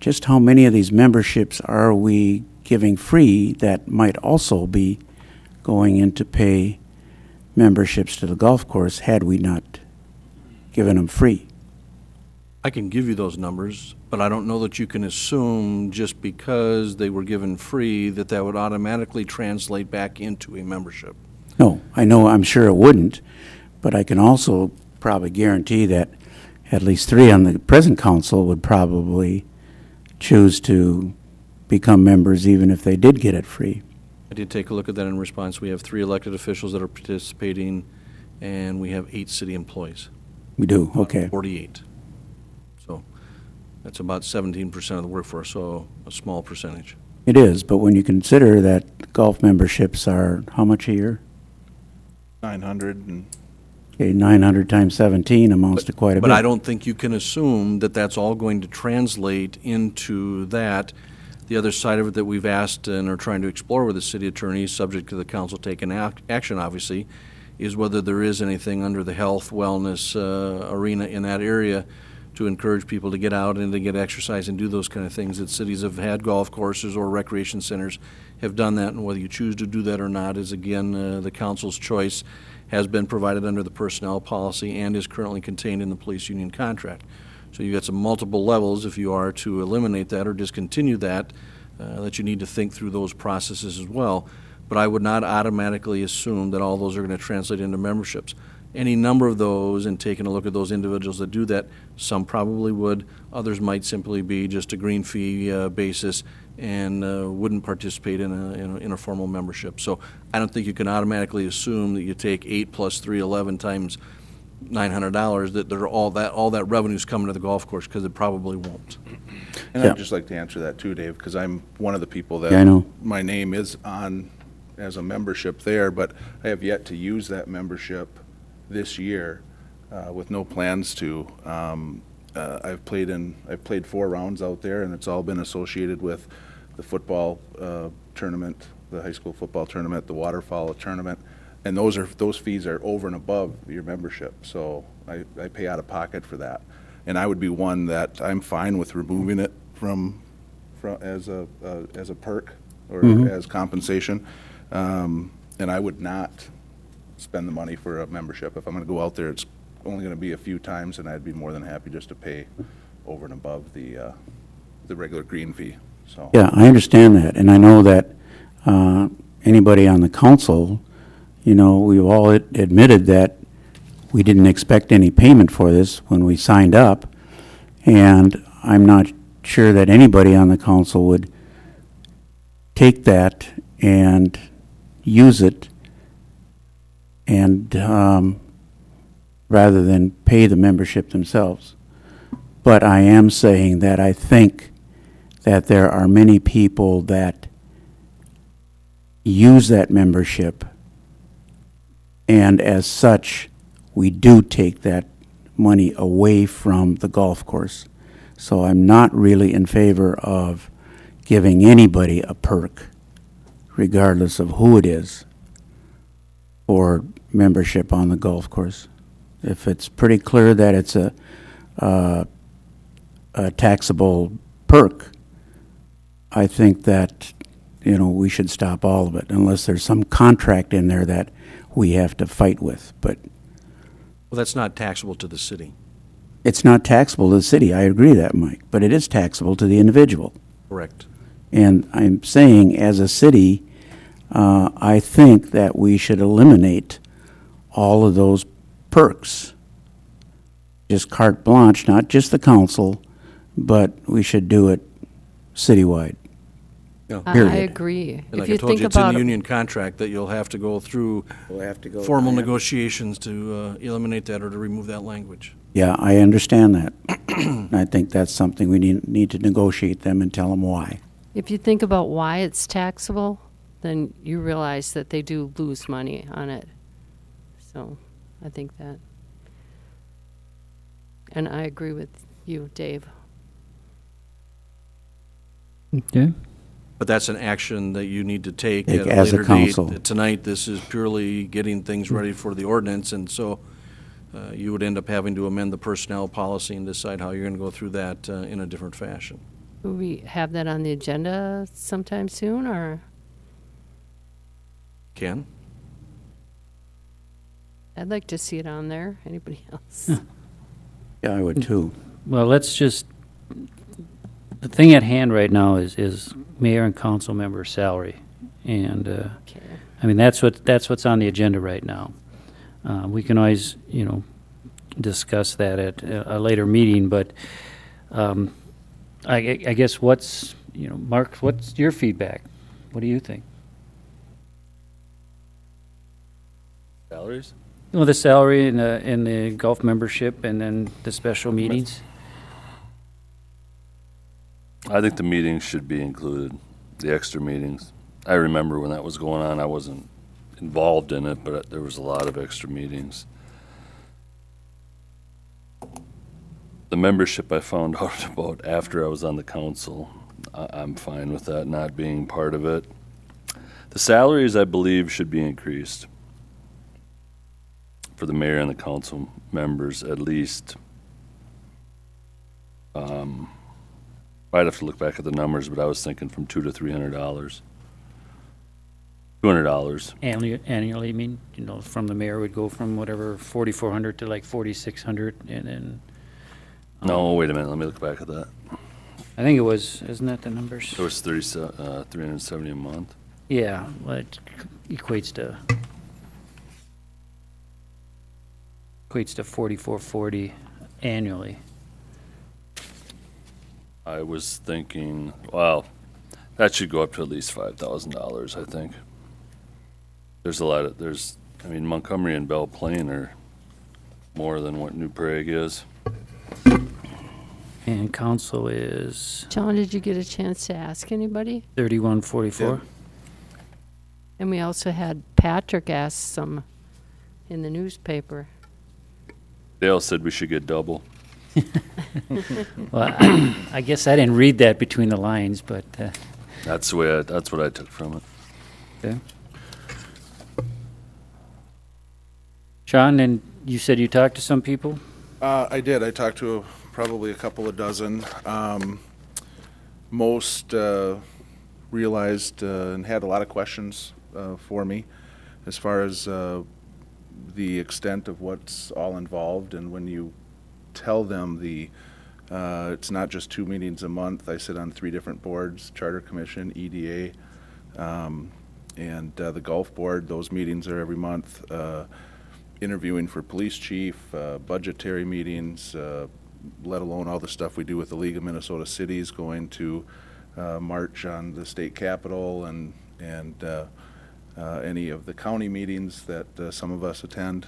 just how many of these memberships are we giving free that might also be going in to pay memberships to the golf course had we not given them free. I can give you those numbers, but I don't know that you can assume just because they were given free that that would automatically translate back into a membership. No, I know, I'm sure it wouldn't, but I can also probably guarantee that at least 3 on the present council would probably choose to become members even if they did get it free. I did take a look at that in response. We have 3 elected officials that are participating, and we have 8 city employees. We do, okay. 48. So that's about 17% of the workforce, so a small percentage. It is, but when you consider that golf memberships are how much a year? 900 and Okay, 900 times 17 amounts to quite a bit. But I don't think you can assume that that's all going to translate into that. The other side of it that we've asked and are trying to explore with the city attorney, subject to the council taking action, obviously, is whether there is anything under the health, wellness arena in that area to encourage people to get out and to get exercise and do those kind of things. That cities have had golf courses or recreation centers have done that, and whether you choose to do that or not is, again, the council's choice. Has been provided under the personnel policy and is currently contained in the police union contract. So you've got some multiple levels if you are to eliminate that or discontinue that, that you need to think through those processes as well. But I would not automatically assume that all those are going to translate into memberships. Any number of those, and taking a look at those individuals that do that, some probably would, others might simply be just a green fee basis and wouldn't participate in a formal membership. So I don't think you can automatically assume that you take 8 plus 3, 11 times $900, that they're all that revenue's coming to the golf course, because it probably won't. And Yeah. I'd just like to answer that too, Dave, because I'm one of the people that Yeah, I know. my name is on as a membership there, but I have yet to use that membership this year with no plans to. I've played 4 rounds out there, and it's all been associated with the football tournament, the high school football tournament, the waterfowl tournament, and those fees are over and above your membership. So I pay out of pocket for that, and I would be one that I'm fine with removing it from as a perk or as compensation, and I would not spend the money for a membership. If I'm going to go out there, it's only going to be a few times, and I'd be more than happy just to pay over and above the regular green fee. So Yeah, I understand that, and I know that anybody on the council, we've all admitted that we didn't expect any payment for this when we signed up, and I'm not sure that anybody on the council would take that and use it and rather than pay the membership themselves. But I am saying that I think that there are many people that use that membership, and as such, we do take that money away from the golf course. So I'm not really in favor of giving anybody a perk regardless of who it is, for membership on the golf course. If it's pretty clear that it's a taxable perk, I think that, we should stop all of it, unless there's some contract in there that we have to fight with. But Well, that's not taxable to the city. it's not taxable to the city. I agree that, Mike, but it is taxable to the individual. Correct. And I'm saying, as a city, I think that we should eliminate all of those perks. Just carte blanche, not just the council, but we should do it citywide. I Period. agree. And If like you I told think you, it's in about the it- union contract that you'll have to go through We'll have to go. formal negotiations to eliminate that or to remove that language. Yeah, I understand that. And I think that's something we need to negotiate them and tell them why. If you think about why it's taxable, then you realize that they do lose money on it. So I think that. And I agree with you, Dave. Okay. But that's an action that you need to take Take at a as a later council. date. Tonight, this is purely getting things ready for the ordinance, and so you would end up having to amend the personnel policy and decide how you're going to go through that in a different fashion. Will we have that on the agenda sometime soon, or? Ken? I'd like to see it on there. Anybody else? Yeah, I would too. Well, let's just, the thing at hand right now is mayor and council member salary. And, Okay. I mean, that's what's on the agenda right now. We can always, discuss that at a later meeting, but I guess Mark, what's your feedback? What do you think? Salaries? Well, the salary and the golf membership and then the special meetings? I think the meetings should be included, the extra meetings. I remember when that was going on, I wasn't involved in it, but there was a lot of extra meetings. The membership I found out about after I was on the council. I'm fine with that not being part of it. The salaries, I believe, should be increased for the mayor and the council members, at least. I'd have to look back at the numbers, but I was thinking from $200 to $300. $200. Annually, I mean, from the mayor would go from whatever 4,400 to like 4,600 and then. No, wait a minute, let me look back at that. I think it was, isn't that the numbers? It was 370 a month. Yeah, well, it equates to 4,440 annually. I was thinking, wow, that should go up to at least $5,000, I think. There's a lot of, Montgomery and Belle Plaine are more than what New Prague is. And council is John, did you get a chance to ask anybody? 3144. And we also had Patrick ask some in the newspaper. Dale said we should get double. Well, I guess I didn't read that between the lines, but, That's what I took from it. okay. Sean, and you said you talked to some people? I did. I talked to probably a couple of dozen. Most realized and had a lot of questions for me as far as the extent of what's all involved. And when you tell them it's not just 2 meetings a month. I sit on 3 different boards, Charter Commission, EDA, and the Golf Board. Those meetings are every month. Interviewing for police chief, budgetary meetings, let alone all the stuff we do with the League of Minnesota Cities, going to march on the state capitol and any of the county meetings that some of us attend.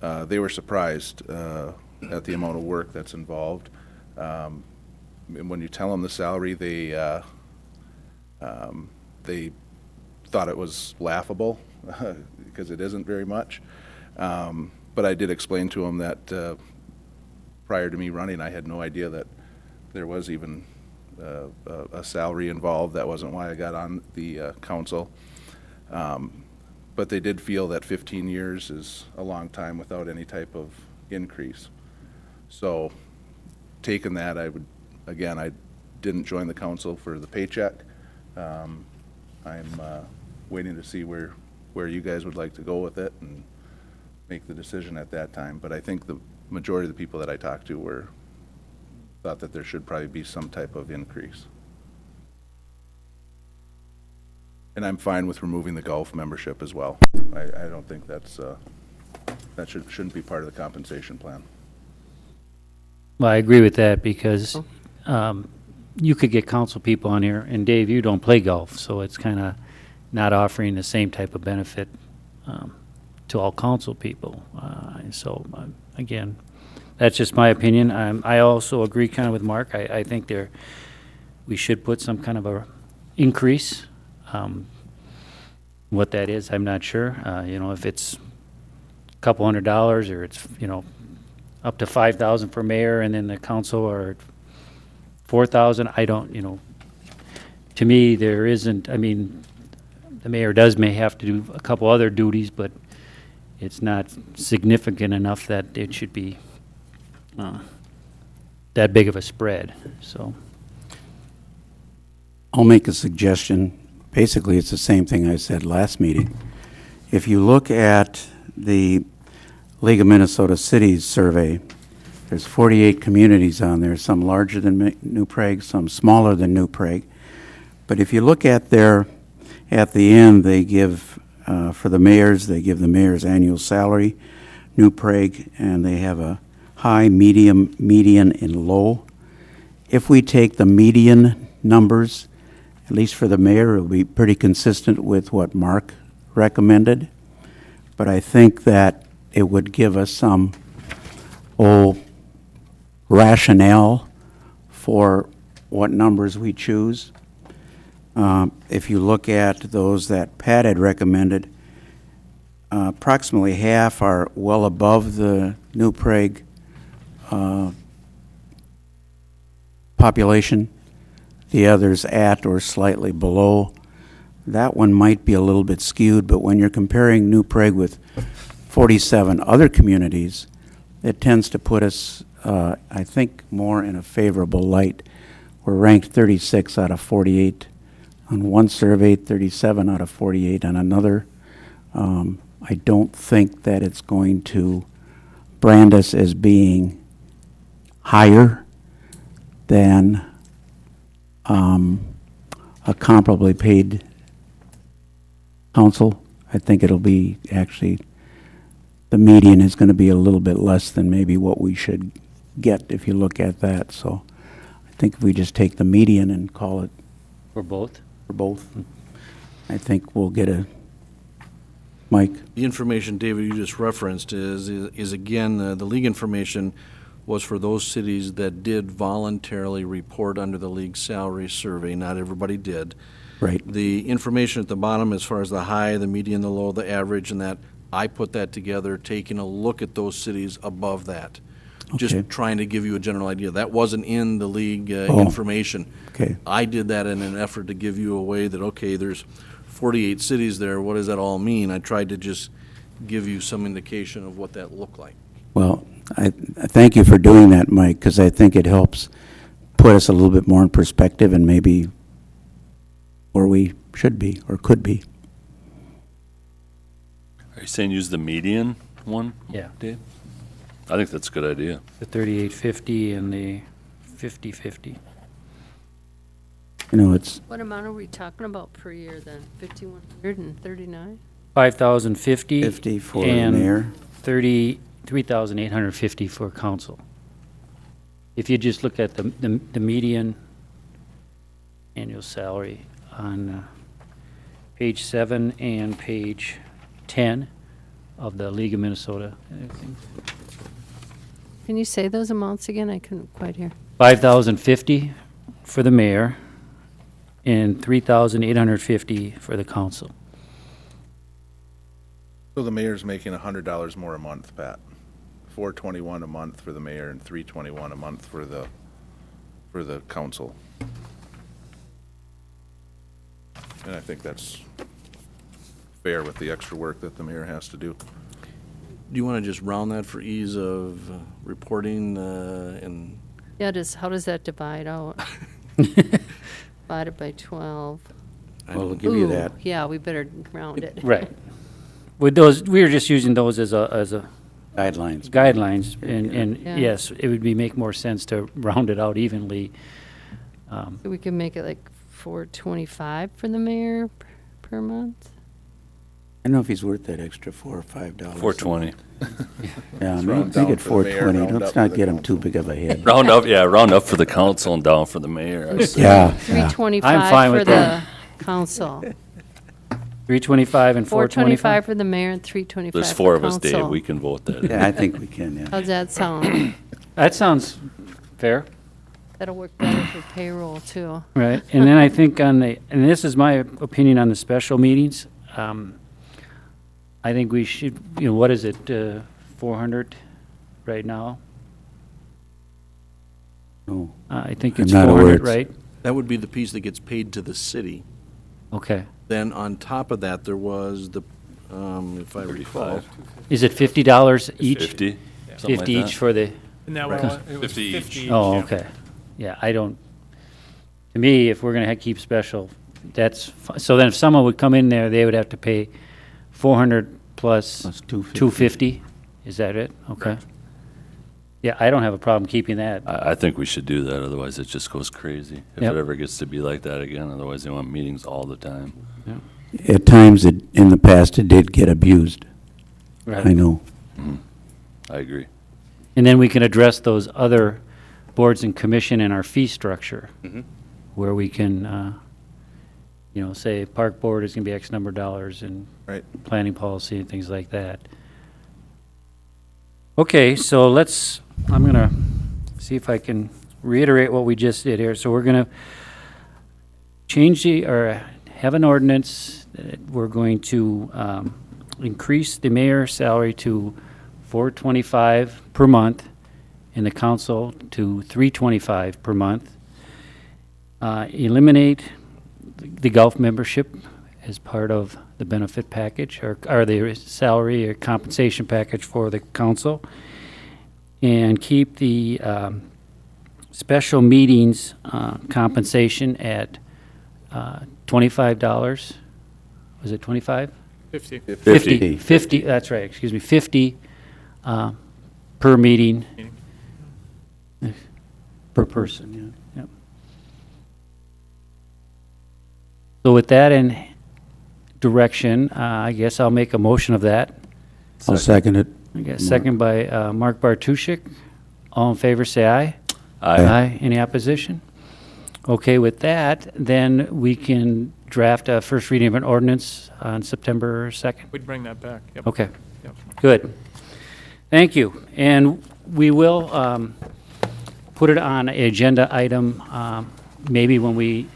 They were surprised at the amount of work that's involved. And when you tell them the salary, they thought it was laughable because it isn't very much. But I did explain to them that prior to me running, I had no idea that there was even a salary involved. That wasn't why I got on the council. But they did feel that 15 years is a long time without any type of increase. So taking that, I didn't join the council for the paycheck. I'm waiting to see where you guys would like to go with it and make the decision at that time. But I think the majority of the people that I talked to thought that there should probably be some type of increase. And I'm fine with removing the golf membership as well. I don't think that shouldn't be part of the compensation plan. Well, I agree with that because you could get council people on here, and Dave, you don't play golf, so it's kind of not offering the same type of benefit to all council people. Again, that's just my opinion. I also agree kind of with Mark. I think we should put some kind of a increase. What that is, I'm not sure. If it's a couple $100 or it's, up to $5,000 for mayor and then the council are $4,000, I don't, to me, there isn't, the mayor may have to do a couple other duties, but it's not significant enough that it should be that big of a spread, so. I'll make a suggestion. Basically, it's the same thing I said last meeting. If you look at the League of Minnesota Cities survey, there's 48 communities on there, some larger than New Prague, some smaller than New Prague. But if you look at at the end, they give, for the mayors, they give the mayor's annual salary, New Prague, and they have a high, medium, median, and low. If we take the median numbers, at least for the mayor, it will be pretty consistent with what Mark recommended. But I think that it would give us some rationale for what numbers we choose. If you look at those that Pat had recommended, approximately half are well above the New Prague population. The others at or slightly below. That one might be a little bit skewed, but when you're comparing New Prague with 47 other communities, it tends to put us, I think, more in a favorable light. We're ranked 36 out of 48 on one survey, 37 out of 48 on another. I don't think that it's going to brand us as being higher than a comparably paid council. I think it'll be actually, the median is going to be a little bit less than maybe what we should get if you look at that. So I think if we just take the median and call it For both? for both, I think we'll get a, Mike? The information, David, you just referenced is again, the league information was for those cities that did voluntarily report under the league salary survey. Not everybody did. Right. The information at the bottom as far as the high, the median, the low, the average, and that, I put that together, taking a look at those cities above that. Just Okay. trying to give you a general idea. That wasn't in the league Oh. information. Okay. I did that in an effort to give you a way that, okay, there's 48 cities there, what does that all mean? I tried to just give you some indication of what that looked like. Well, I thank you for doing that, Mike, because I think it helps put us a little bit more in perspective and maybe where we should be or could be. Are you saying use the median one? Yeah. Dave? I think that's a good idea. The 3850 and the 5050. It's, What amount are we talking about per year then? 5,139? 5,050. 50 for and mayor. 3,850 for council. If you just look at the median annual salary on page 7 and page 10 of the League of Minnesota. Can you say those amounts again? I couldn't quite hear. 5,050 for the mayor and 3,850 for the council. So the mayor's making $100 more a month, Pat. $421 a month for the mayor and $321 a month for the council. And I think that's fair with the extra work that the mayor has to do. Do you want to just round that for ease of reporting and? Yeah, how does that divide out? Divided by 12. Well, we'll give you Ooh, that. Yeah, we better round it. Right. With those, we were just using those as a Guidelines. guidelines, and Yeah. yes, it would make more sense to round it out evenly. We can make it like $4.25 for the mayor per month. I don't know if he's worth that extra $4 or $5. $4.20. Yeah, Let's make round down make it for the mayor, $4.20. round up Let's for not the get him too council. big of a head. Round up for the council and down for the mayor. I say. Yeah, yeah. $3.25 I'm fine for with the that. council. 325 and 425? $4.25 for the mayor and $3.25 There's for four of us, council. Dave. We can vote that. Yeah, I think we can, yeah. How's that sound? That sounds fair, That'll work better for payroll, too. right? And then I think and this is my opinion on the special meetings, I think we should, what is it, 400 right now? No. I think I'm it's not aware 400, it's- right? That would be the piece that gets paid to the city. Okay. Then on top of that, there was the, if I recall, 35. Is it $50 each? 50? Something 50 like each that. for the, And that Right. one, it was 50 each. 50 each. oh, yeah. okay. Yeah, I don't, to me, if we're going to keep special, so then if someone would come in there, they would have to pay 400 plus Plus 250. 250? Is that it? Okay. Yeah, I don't have a problem keeping that. I think we should do that, otherwise it just goes crazy. If Yep. it ever gets to be like that again, otherwise they want meetings all the time. At times, in the past, it did get abused. Right. I know. I agree. And then we can address those other boards and commission in our fee structure, where we can, say park board is going to be X number of dollars and Right. planning policy and things like that. Okay, so I'm going to see if I can reiterate what we just did here. So we're going to have an ordinance that we're going to increase the mayor's salary to $425 per month and the council to $325 per month. Eliminate the golf membership as part of the benefit package or the salary or compensation package for the council. And keep the special meetings compensation at $25. Was it 25? 50. 50. 50, that's right, excuse me, 50 per meeting. Per person, yeah. Yep. So with that in direction, I guess I'll make a motion of that. I'll second it. I guess second by Mark Bartuszczyk. All in favor, say aye. Aye. Any opposition? Okay, with that, then we can draft a first reading of an ordinance on September 2nd. We'd bring that back. Yep. Okay, Yep. good. Thank you. And we will put it on an agenda item, maybe when we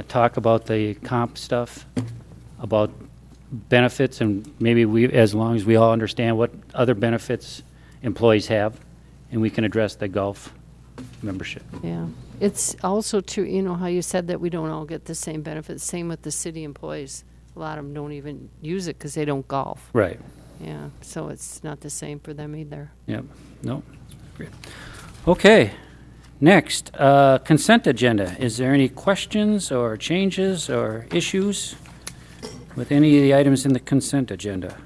talk about the comp stuff, about benefits, and maybe as long as we all understand what other benefits employees have, and we can address the golf membership. Yeah. It's also true, how you said that we don't all get the same benefits. Same with the city employees. A lot of them don't even use it because they don't golf. Right. Yeah, so it's not the same for them either. Yep. No. Great. Okay. Next, consent agenda. Is there any questions or changes or issues with any of the items in the consent agenda?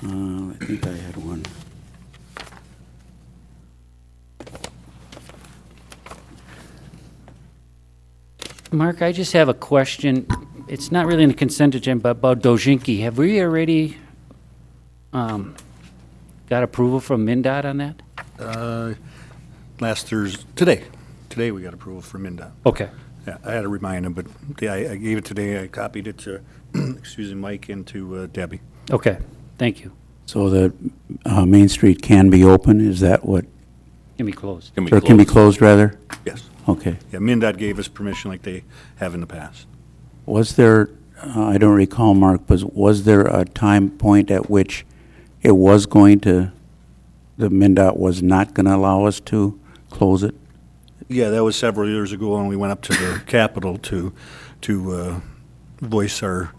I think I had one. Mark, I just have a question. It's not really in the consent agenda, but about Dojinki. Have we already got approval from MinDOT on that? Last Thursday, today we got approval from MinDOT. Okay. Yeah, I had to remind him, but I gave it today. I copied it to, Mike and to Debbie. Okay. Thank you. So the Main Street can be open, is that what? Can be closed. Can we Or can be close? closed, rather? Yes. Okay. Yeah, MinDOT gave us permission like they have in the past. Was there, I don't recall, Mark, but was there a time point at which it was going to, the MinDOT was not going to allow us to close it? Yeah, that was several years ago when we went up to the Capitol to voice our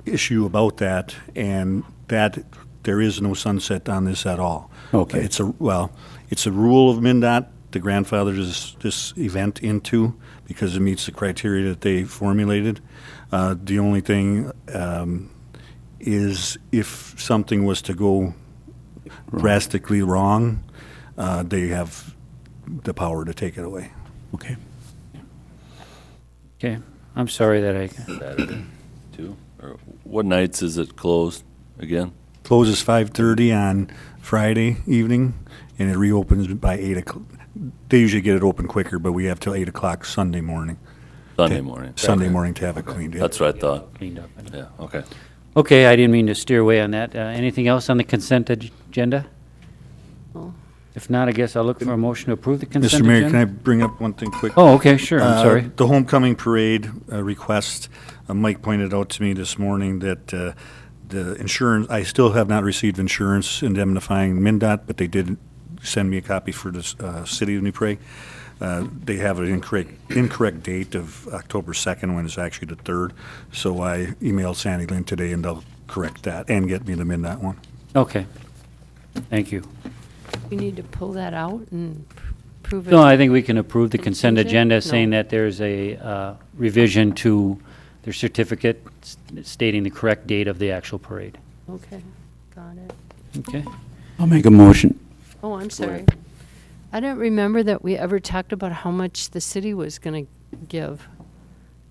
issue about that, and that there is no sunset on this at all. Okay. It's a rule of MnDOT to grandfather this event into because it meets the criteria that they formulated. The only thing is if something was to go drastically wrong, they have the power to take it away. Okay. Okay, I'm sorry that I, Saturday, too? Or what nights is it closed again? Closes 5:30 on Friday evening, and it reopens by 8 o'clock. They usually get it open quicker, but we have till 8 o'clock Sunday morning. Sunday morning? Sunday morning to have it cleaned. That's what I thought. cleaned up. Yeah, okay. Okay, I didn't mean to steer away on that. Anything else on the consent agenda? Oh. If not, I guess I'll look for a motion to approve the consent Mr. agenda. Mayor, can I bring up one thing quick? Oh, okay, sure, I'm sorry. The homecoming parade request, Mike pointed out to me this morning that the insurance, I still have not received insurance indemnifying MnDOT, but they did send me a copy for the city of New Prague. They have an incorrect date of October 2nd when it's actually the 3rd. So I emailed Sandy Lynn today and they'll correct that and get me the MnDOT one. Okay, thank you. We need to pull that out and prove it. No, I think we can approve the consent Contingent? agenda No. saying that there's a revision to their certificate stating the correct date of the actual parade. Okay, got it. Okay? I'll make a motion. Oh, I'm sorry. I don't remember that we ever talked about how much the city was going to give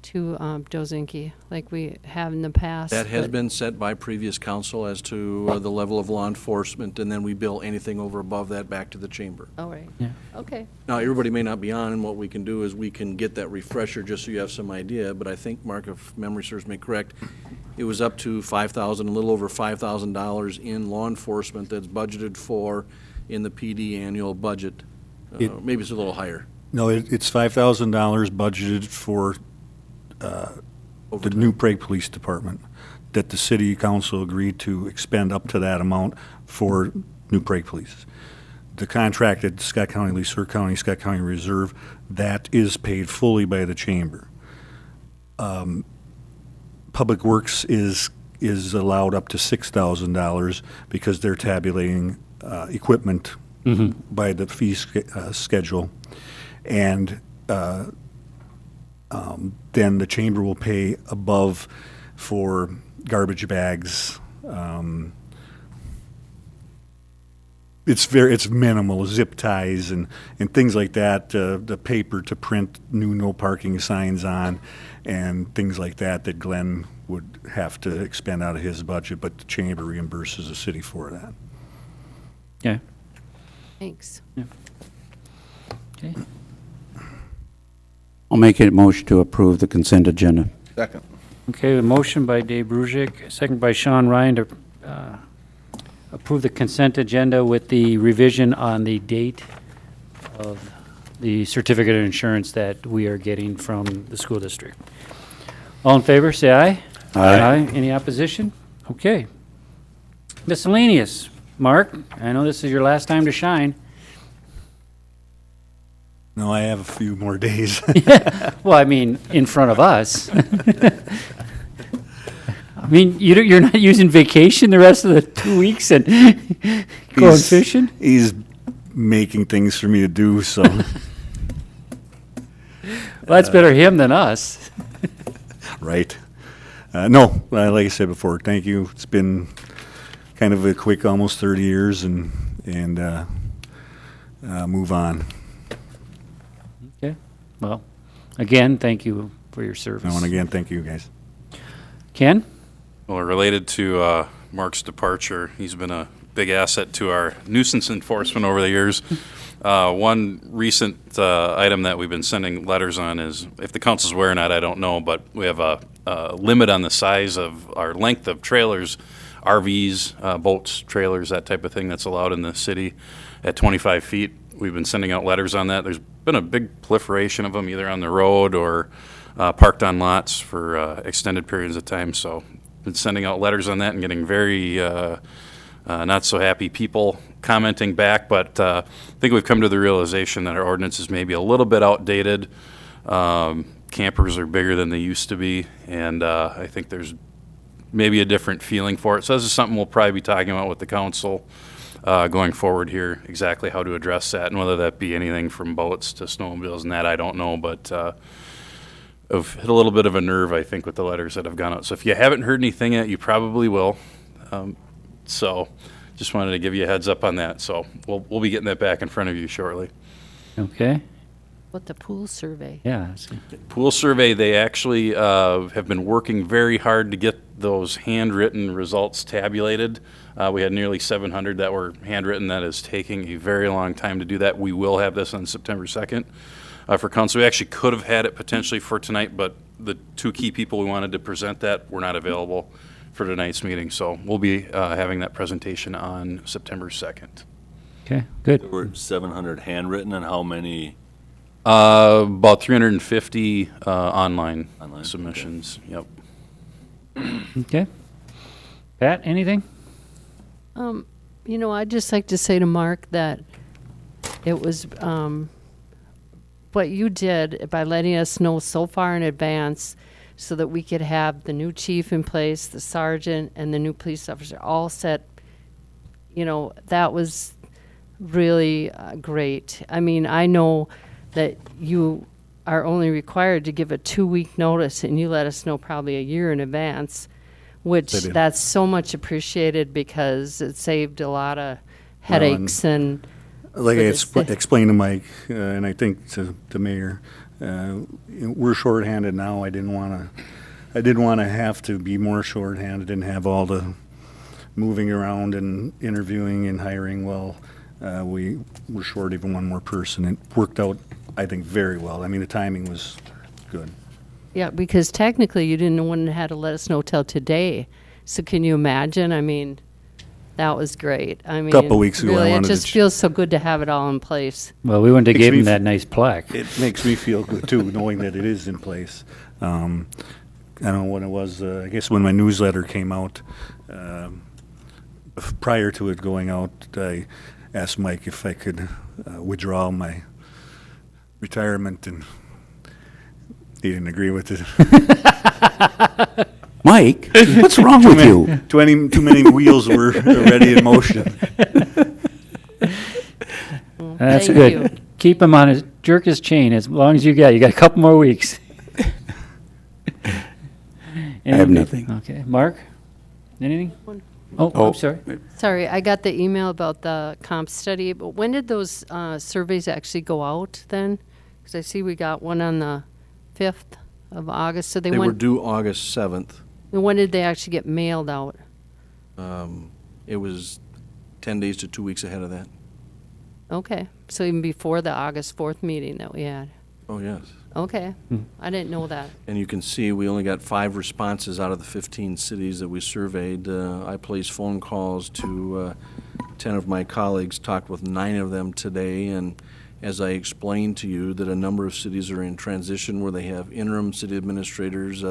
to Dozinki, like we have in the past. That has but- been set by previous council as to the level of law enforcement, and then we bill anything over above that back to the chamber. Oh, right. Yeah. Okay. Now, everybody may not be on, and what we can do is we can get that refresher just so you have some idea, but I think, Mark, if memory serves me correct, it was up to $5,000, a little over $5,000 in law enforcement that's budgeted for in the PD annual budget. Maybe it's a little higher. No, it's $5,000 budgeted for the New Prague Police Department, that the city council agreed to expend up to that amount for New Prague Police. The contracted Scott County Leesburg County, Scott County Reserve, that is paid fully by the chamber. Public Works is allowed up to $6,000 because they're tabulating equipment by the fee schedule. And then the chamber will pay above for garbage bags. It's minimal, zip ties and things like that, the paper to print new no parking signs on and things like that Glenn would have to expend out of his budget, but the chamber reimburses the city for that. Yeah. Thanks. Okay. I'll make a motion to approve the consent agenda. Second. Okay, a motion by Dave Brusick, second by Sean Ryan to approve the consent agenda with the revision on the date of the certificate of insurance that we are getting from the school district. All in favor, say aye. Aye. Any opposition? Okay. Miscellaneous. Mark, I know this is your last time to shine. No, I have a few more days. Well, I mean, in front of us. I mean, you're not using vacation the rest of the 2 weeks and going fishing? He's making things for me to do, so. Well, that's better him than us. Right. No, like I said before, thank you. It's been kind of a quick, almost 30 years, and move on. Okay. Well, again, thank you for your service. And again, thank you, guys. Ken? Well, related to Mark's departure, he's been a big asset to our nuisance enforcement over the years. One recent item that we've been sending letters on is, if the council's aware or not, I don't know, but we have a limit on the size of our length of trailers, RVs, boats, trailers, that type of thing that's allowed in the city at 25 feet. We've been sending out letters on that. There's been a big proliferation of them either on the road or parked on lots for extended periods of time. So been sending out letters on that and getting very not so happy people commenting back, but I think we've come to the realization that our ordinance is maybe a little bit outdated. campers are bigger than they used to be, and I think there's maybe a different feeling for it. So this is something we'll probably be talking about with the council going forward here, exactly how to address that, and whether that be anything from boats to snowmobiles and that, I don't know, but I've hit a little bit of a nerve, I think, with the letters that have gone out. So if you haven't heard anything yet, you probably will. So just wanted to give you a heads up on that. So we'll be getting that back in front of you shortly. Okay, What the pool survey? yeah. that's good. Pool survey, they actually have been working very hard to get those handwritten results tabulated. We had nearly 700 that were handwritten. That is taking a very long time to do that. We will have this on September 2nd for council. We actually could have had it potentially for tonight, but the two key people we wanted to present that were not available for tonight's meeting. So we'll be having that presentation on September 2nd. Okay, good. There were 700 handwritten, and how many? About 350 online Online, submissions. Yep. Okay. Pat, anything? You know, I'd just like to say to Mark that it was what you did by letting us know so far in advance so that we could have the new chief in place, the sergeant, and the new police officer all set. You know, that was really great. I mean, I know that you are only required to give a 2-week notice, and you let us know probably a year in advance, which I did. that's so much appreciated because it saved a lot of headaches and Like for I this thing. explained to Mike, and I think to the mayor, we're shorthanded now. I didn't want to have to be more shorthanded and have all the moving around and interviewing and hiring. Well, we were short even one more person. It worked out, I think, very well. I mean, the timing was good. Yeah, because technically you didn't want to have to let us know till today. So can you imagine? I mean, that was great. I mean, Couple weeks ago, I really, it wanted to just feels so good to have it all in place. Well, we wouldn't have Makes gave me him f- that nice plaque. It makes me feel good too, knowing that it is in place. I don't know when it was. I guess when my newsletter came out, prior to it going out, I asked Mike if I could withdraw my retirement, and he didn't agree with it. Mike, what's wrong with you? Too many wheels were already in motion. That's Thank good. you. Keep him on his, jerk his chain as long as you got. You got a couple more weeks. I have nothing. Okay, Mark, anything? Oh, Oh. I'm sorry. Sorry, I got the email about the comp study, but when did those surveys actually go out then? Because I see we got one on the 5th of August, so They were went, due August 7th. and when did they actually get mailed out? It was 10 days to 2 weeks ahead of that. Okay, so even before the August 4th meeting that we had. Oh, yes. Okay, I didn't know that. And you can see we only got 5 responses out of the 15 cities that we surveyed. I placed phone calls to 10 of my colleagues, talked with 9 of them today, and as I explained to you, that a number of cities are in transition where they have interim city administrators,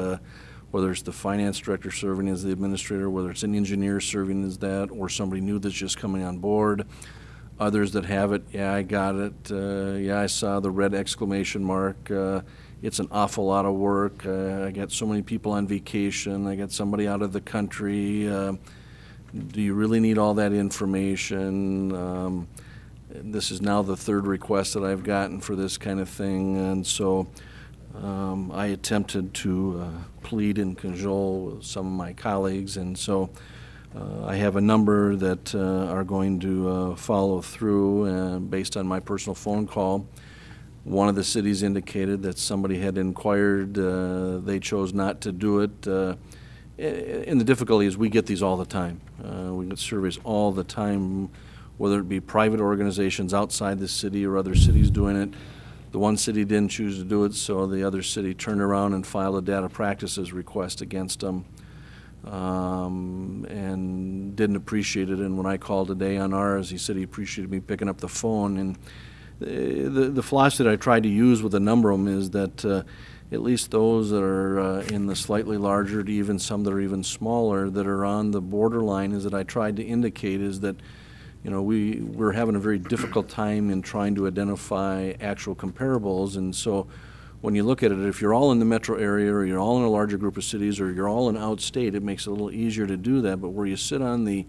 whether it's the finance director serving as the administrator, whether it's an engineer serving as that, or somebody new that's just coming on board. Others that have it, yeah, I got it, yeah, I saw the red exclamation mark, it's an awful lot of work, I got so many people on vacation, I got somebody out of the country, do you really need all that information? This is now the 3rd request that I've gotten for this kind of thing, and so I attempted to plead and cajole with some of my colleagues, and so I have a number that are going to follow through based on my personal phone call. One of the cities indicated that somebody had inquired, they chose not to do it. And the difficulty is we get these all the time. We get surveys all the time, whether it be private organizations outside the city or other cities doing it. The one city didn't choose to do it, so the other city turned around and filed a data practices request against them. And didn't appreciate it. And when I called today on ours, he said he appreciated me picking up the phone. And the philosophy that I tried to use with a number of them is that at least those that are in the slightly larger to even some that are even smaller that are on the borderline is that I tried to indicate is that, you know, we're having a very difficult time in trying to identify actual comparables. And so when you look at it, if you're all in the metro area, or you're all in a larger group of cities, or you're all in outstate, it makes it a little easier to do that. But where you sit on the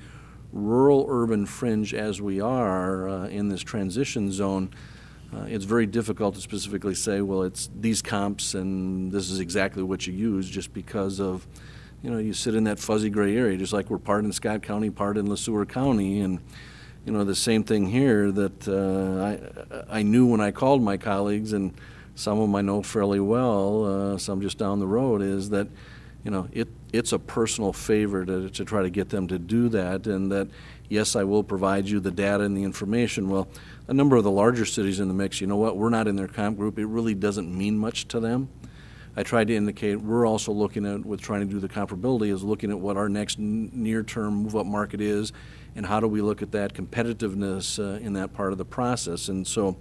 rural-urban fringe as we are in this transition zone, it's very difficult to specifically say, well, it's these comps and this is exactly what you use, just because of, you sit in that fuzzy gray area, just like we're part in Scott County, part in LeSueur County. And, the same thing here that I knew when I called my colleagues, and some of them I know fairly well, some just down the road, is that, it's a personal favor to try to get them to do that, and that, yes, I will provide you the data and the information. Well, a number of the larger cities in the mix, you know what, we're not in their comp group. It really doesn't mean much to them. I tried to indicate we're also looking at, with trying to do the comparability, is looking at what our next near-term move-up market is, and how do we look at that competitiveness in that part of the process. And so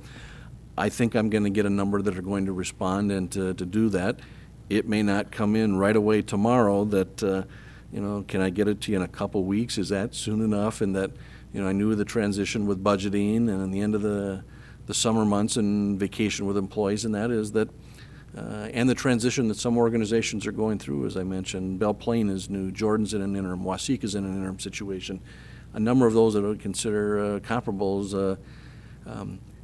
I think I'm going to get a number that are going to respond and to do that. It may not come in right away tomorrow that, can I get it to you in a couple weeks? Is that soon enough? And that, I knew the transition with budgeting and in the end of the summer months and vacation with employees, and that is that, and the transition that some organizations are going through, as I mentioned. Belle Plaine is new, Jordan's in an interim, Waseca in an interim situation. A number of those that I would consider comparables.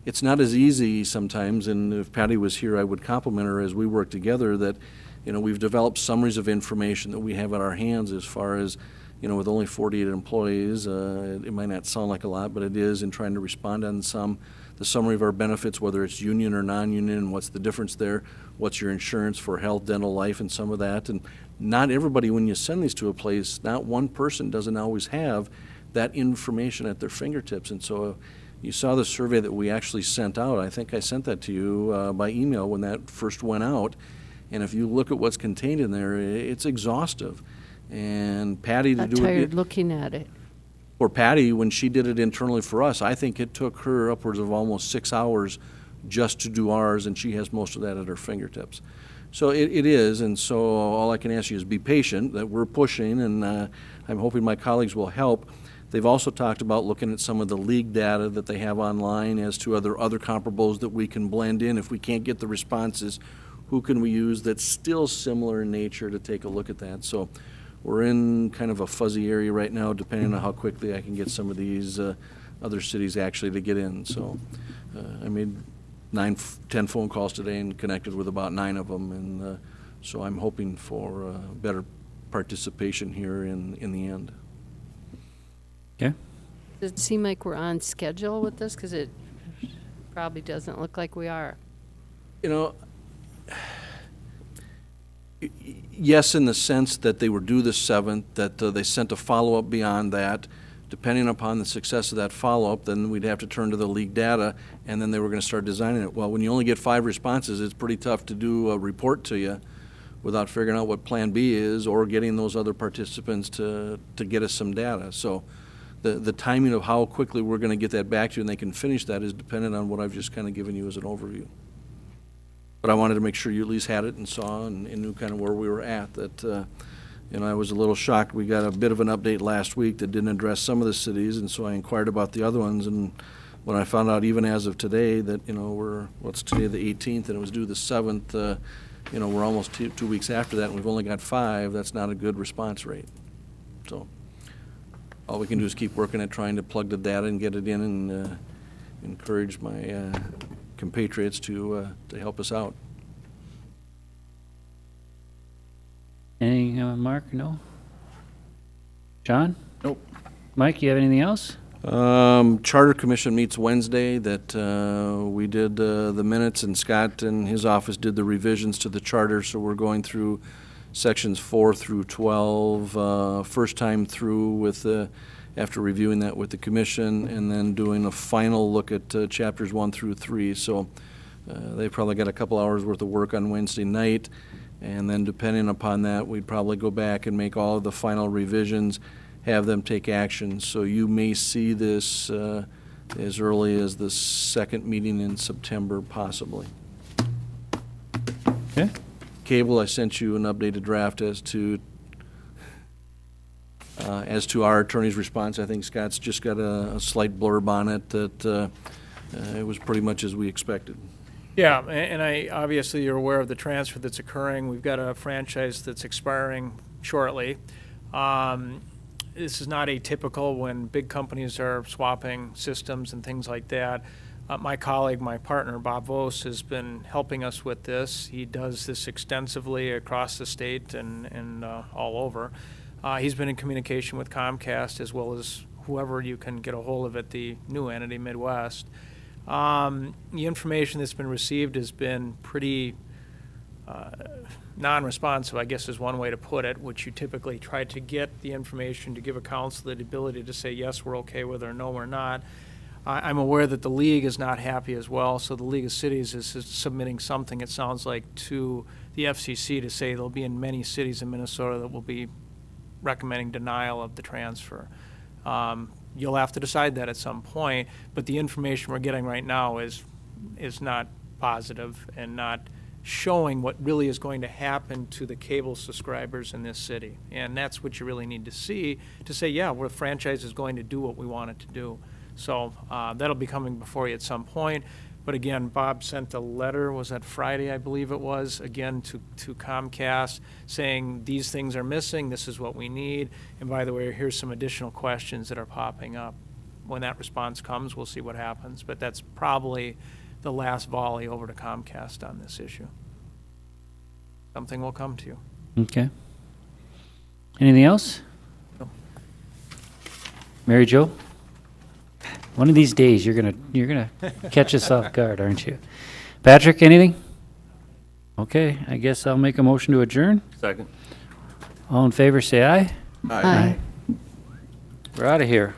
It's not as easy sometimes, and if Patty was here, I would compliment her as we work together that, we've developed summaries of information that we have at our hands as far as, with only 48 employees. It might not sound like a lot, but it is, in trying to respond on the summary of our benefits, whether it's union or non-union, and what's the difference there, what's your insurance for health, dental, life, and some of that. And not everybody, when you send these to a place, not one person doesn't always have that information at their fingertips. And so you saw the survey that we actually sent out. I think I sent that to you by email when that first went out. And if you look at what's contained in there, it's exhaustive. And Patty to I'm do tired it. looking at it. Or Patty, when she did it internally for us, I think it took her upwards of almost 6 hours just to do ours, and she has most of that at her fingertips. So it is, and so all I can ask you is be patient, that we're pushing, and I'm hoping my colleagues will help. They've also talked about looking at some of the league data that they have online as to other comparables that we can blend in. If we can't get the responses, who can we use that's still similar in nature to take a look at that? So we're in kind of a fuzzy area right now, depending on how quickly I can get some of these other cities actually to get in. So I made 10 phone calls today and connected with about 9 of them, and so I'm hoping for better participation here in the end. Okay. Does it seem like we're on schedule with this? Because it probably doesn't look like we are. Yes, in the sense that they were due the 7th, that they sent a follow-up beyond that. Depending upon the success of that follow-up, then we'd have to turn to the league data, and then they were going to start designing it. Well, when you only get 5 responses, it's pretty tough to do a report to you without figuring out what Plan B is or getting those other participants to get us some data. So the timing of how quickly we're going to get that back to you and they can finish that is dependent on what I've just kind of given you as an overview. But I wanted to make sure you at least had it and saw and knew kind of where we were at. That I was a little shocked. We got a bit of an update last week that didn't address some of the cities, and so I inquired about the other ones. And when I found out, even as of today, that what's today, the 18th, and it was due the 7th. We're almost 2 weeks after that, and we've only got 5. That's not a good response rate. So all we can do is keep working at trying to plug the data and get it in, and encourage my compatriots to help us out. Anything, Mark? No? John? Nope. Mike, you have anything else? Charter Commission meets Wednesday. That we did the minutes, and Scott and his office did the revisions to the charter, so we're going through sections 4 through 12, first time through with after reviewing that with the commission, and then doing a final look at chapters 1 through 3. So they probably got a couple hours worth of work on Wednesday night, and then depending upon that, we'd probably go back and make all of the final revisions, have them take action. So you may see this as early as the second meeting in September, possibly. Okay. Cable, I sent you an updated draft as to our attorney's response. I think Scott's just got a slight blurb on it that it was pretty much as we expected. Yeah, and obviously you're aware of the transfer that's occurring. We've got a franchise that's expiring shortly. This is not atypical when big companies are swapping systems and things like that. My colleague, my partner, Bob Vos, has been helping us with this. He does this extensively across the state and all over. He's been in communication with Comcast as well as whoever you can get a hold of at the new entity, Midwest. The information that's been received has been pretty non-responsive, I guess is one way to put it, which you typically try to get the information to give a council the ability to say, yes, we're okay with it, or no, we're not. I'm aware that the league is not happy as well, so the League of Cities is submitting something, it sounds like, to the FCC to say there'll be in many cities in Minnesota that will be recommending denial of the transfer. You'll have to decide that at some point, but the information we're getting right now is not positive and not showing what really is going to happen to the cable subscribers in this city. And that's what you really need to see to say, yeah, the franchise is going to do what we want it to do. So that'll be coming before you at some point. But again, Bob sent a letter, was that Friday, I believe it was, again to Comcast saying these things are missing, this is what we need. And by the way, here's some additional questions that are popping up. When that response comes, we'll see what happens. But that's probably the last volley over to Comcast on this issue. Something will come to you. Okay. Anything else? No. Mary Jo? One of these days, you're gonna catch us off guard, aren't you? Patrick, anything? Okay, I guess I'll make a motion to adjourn. Second. All in favor, say aye. Aye. We're out of here.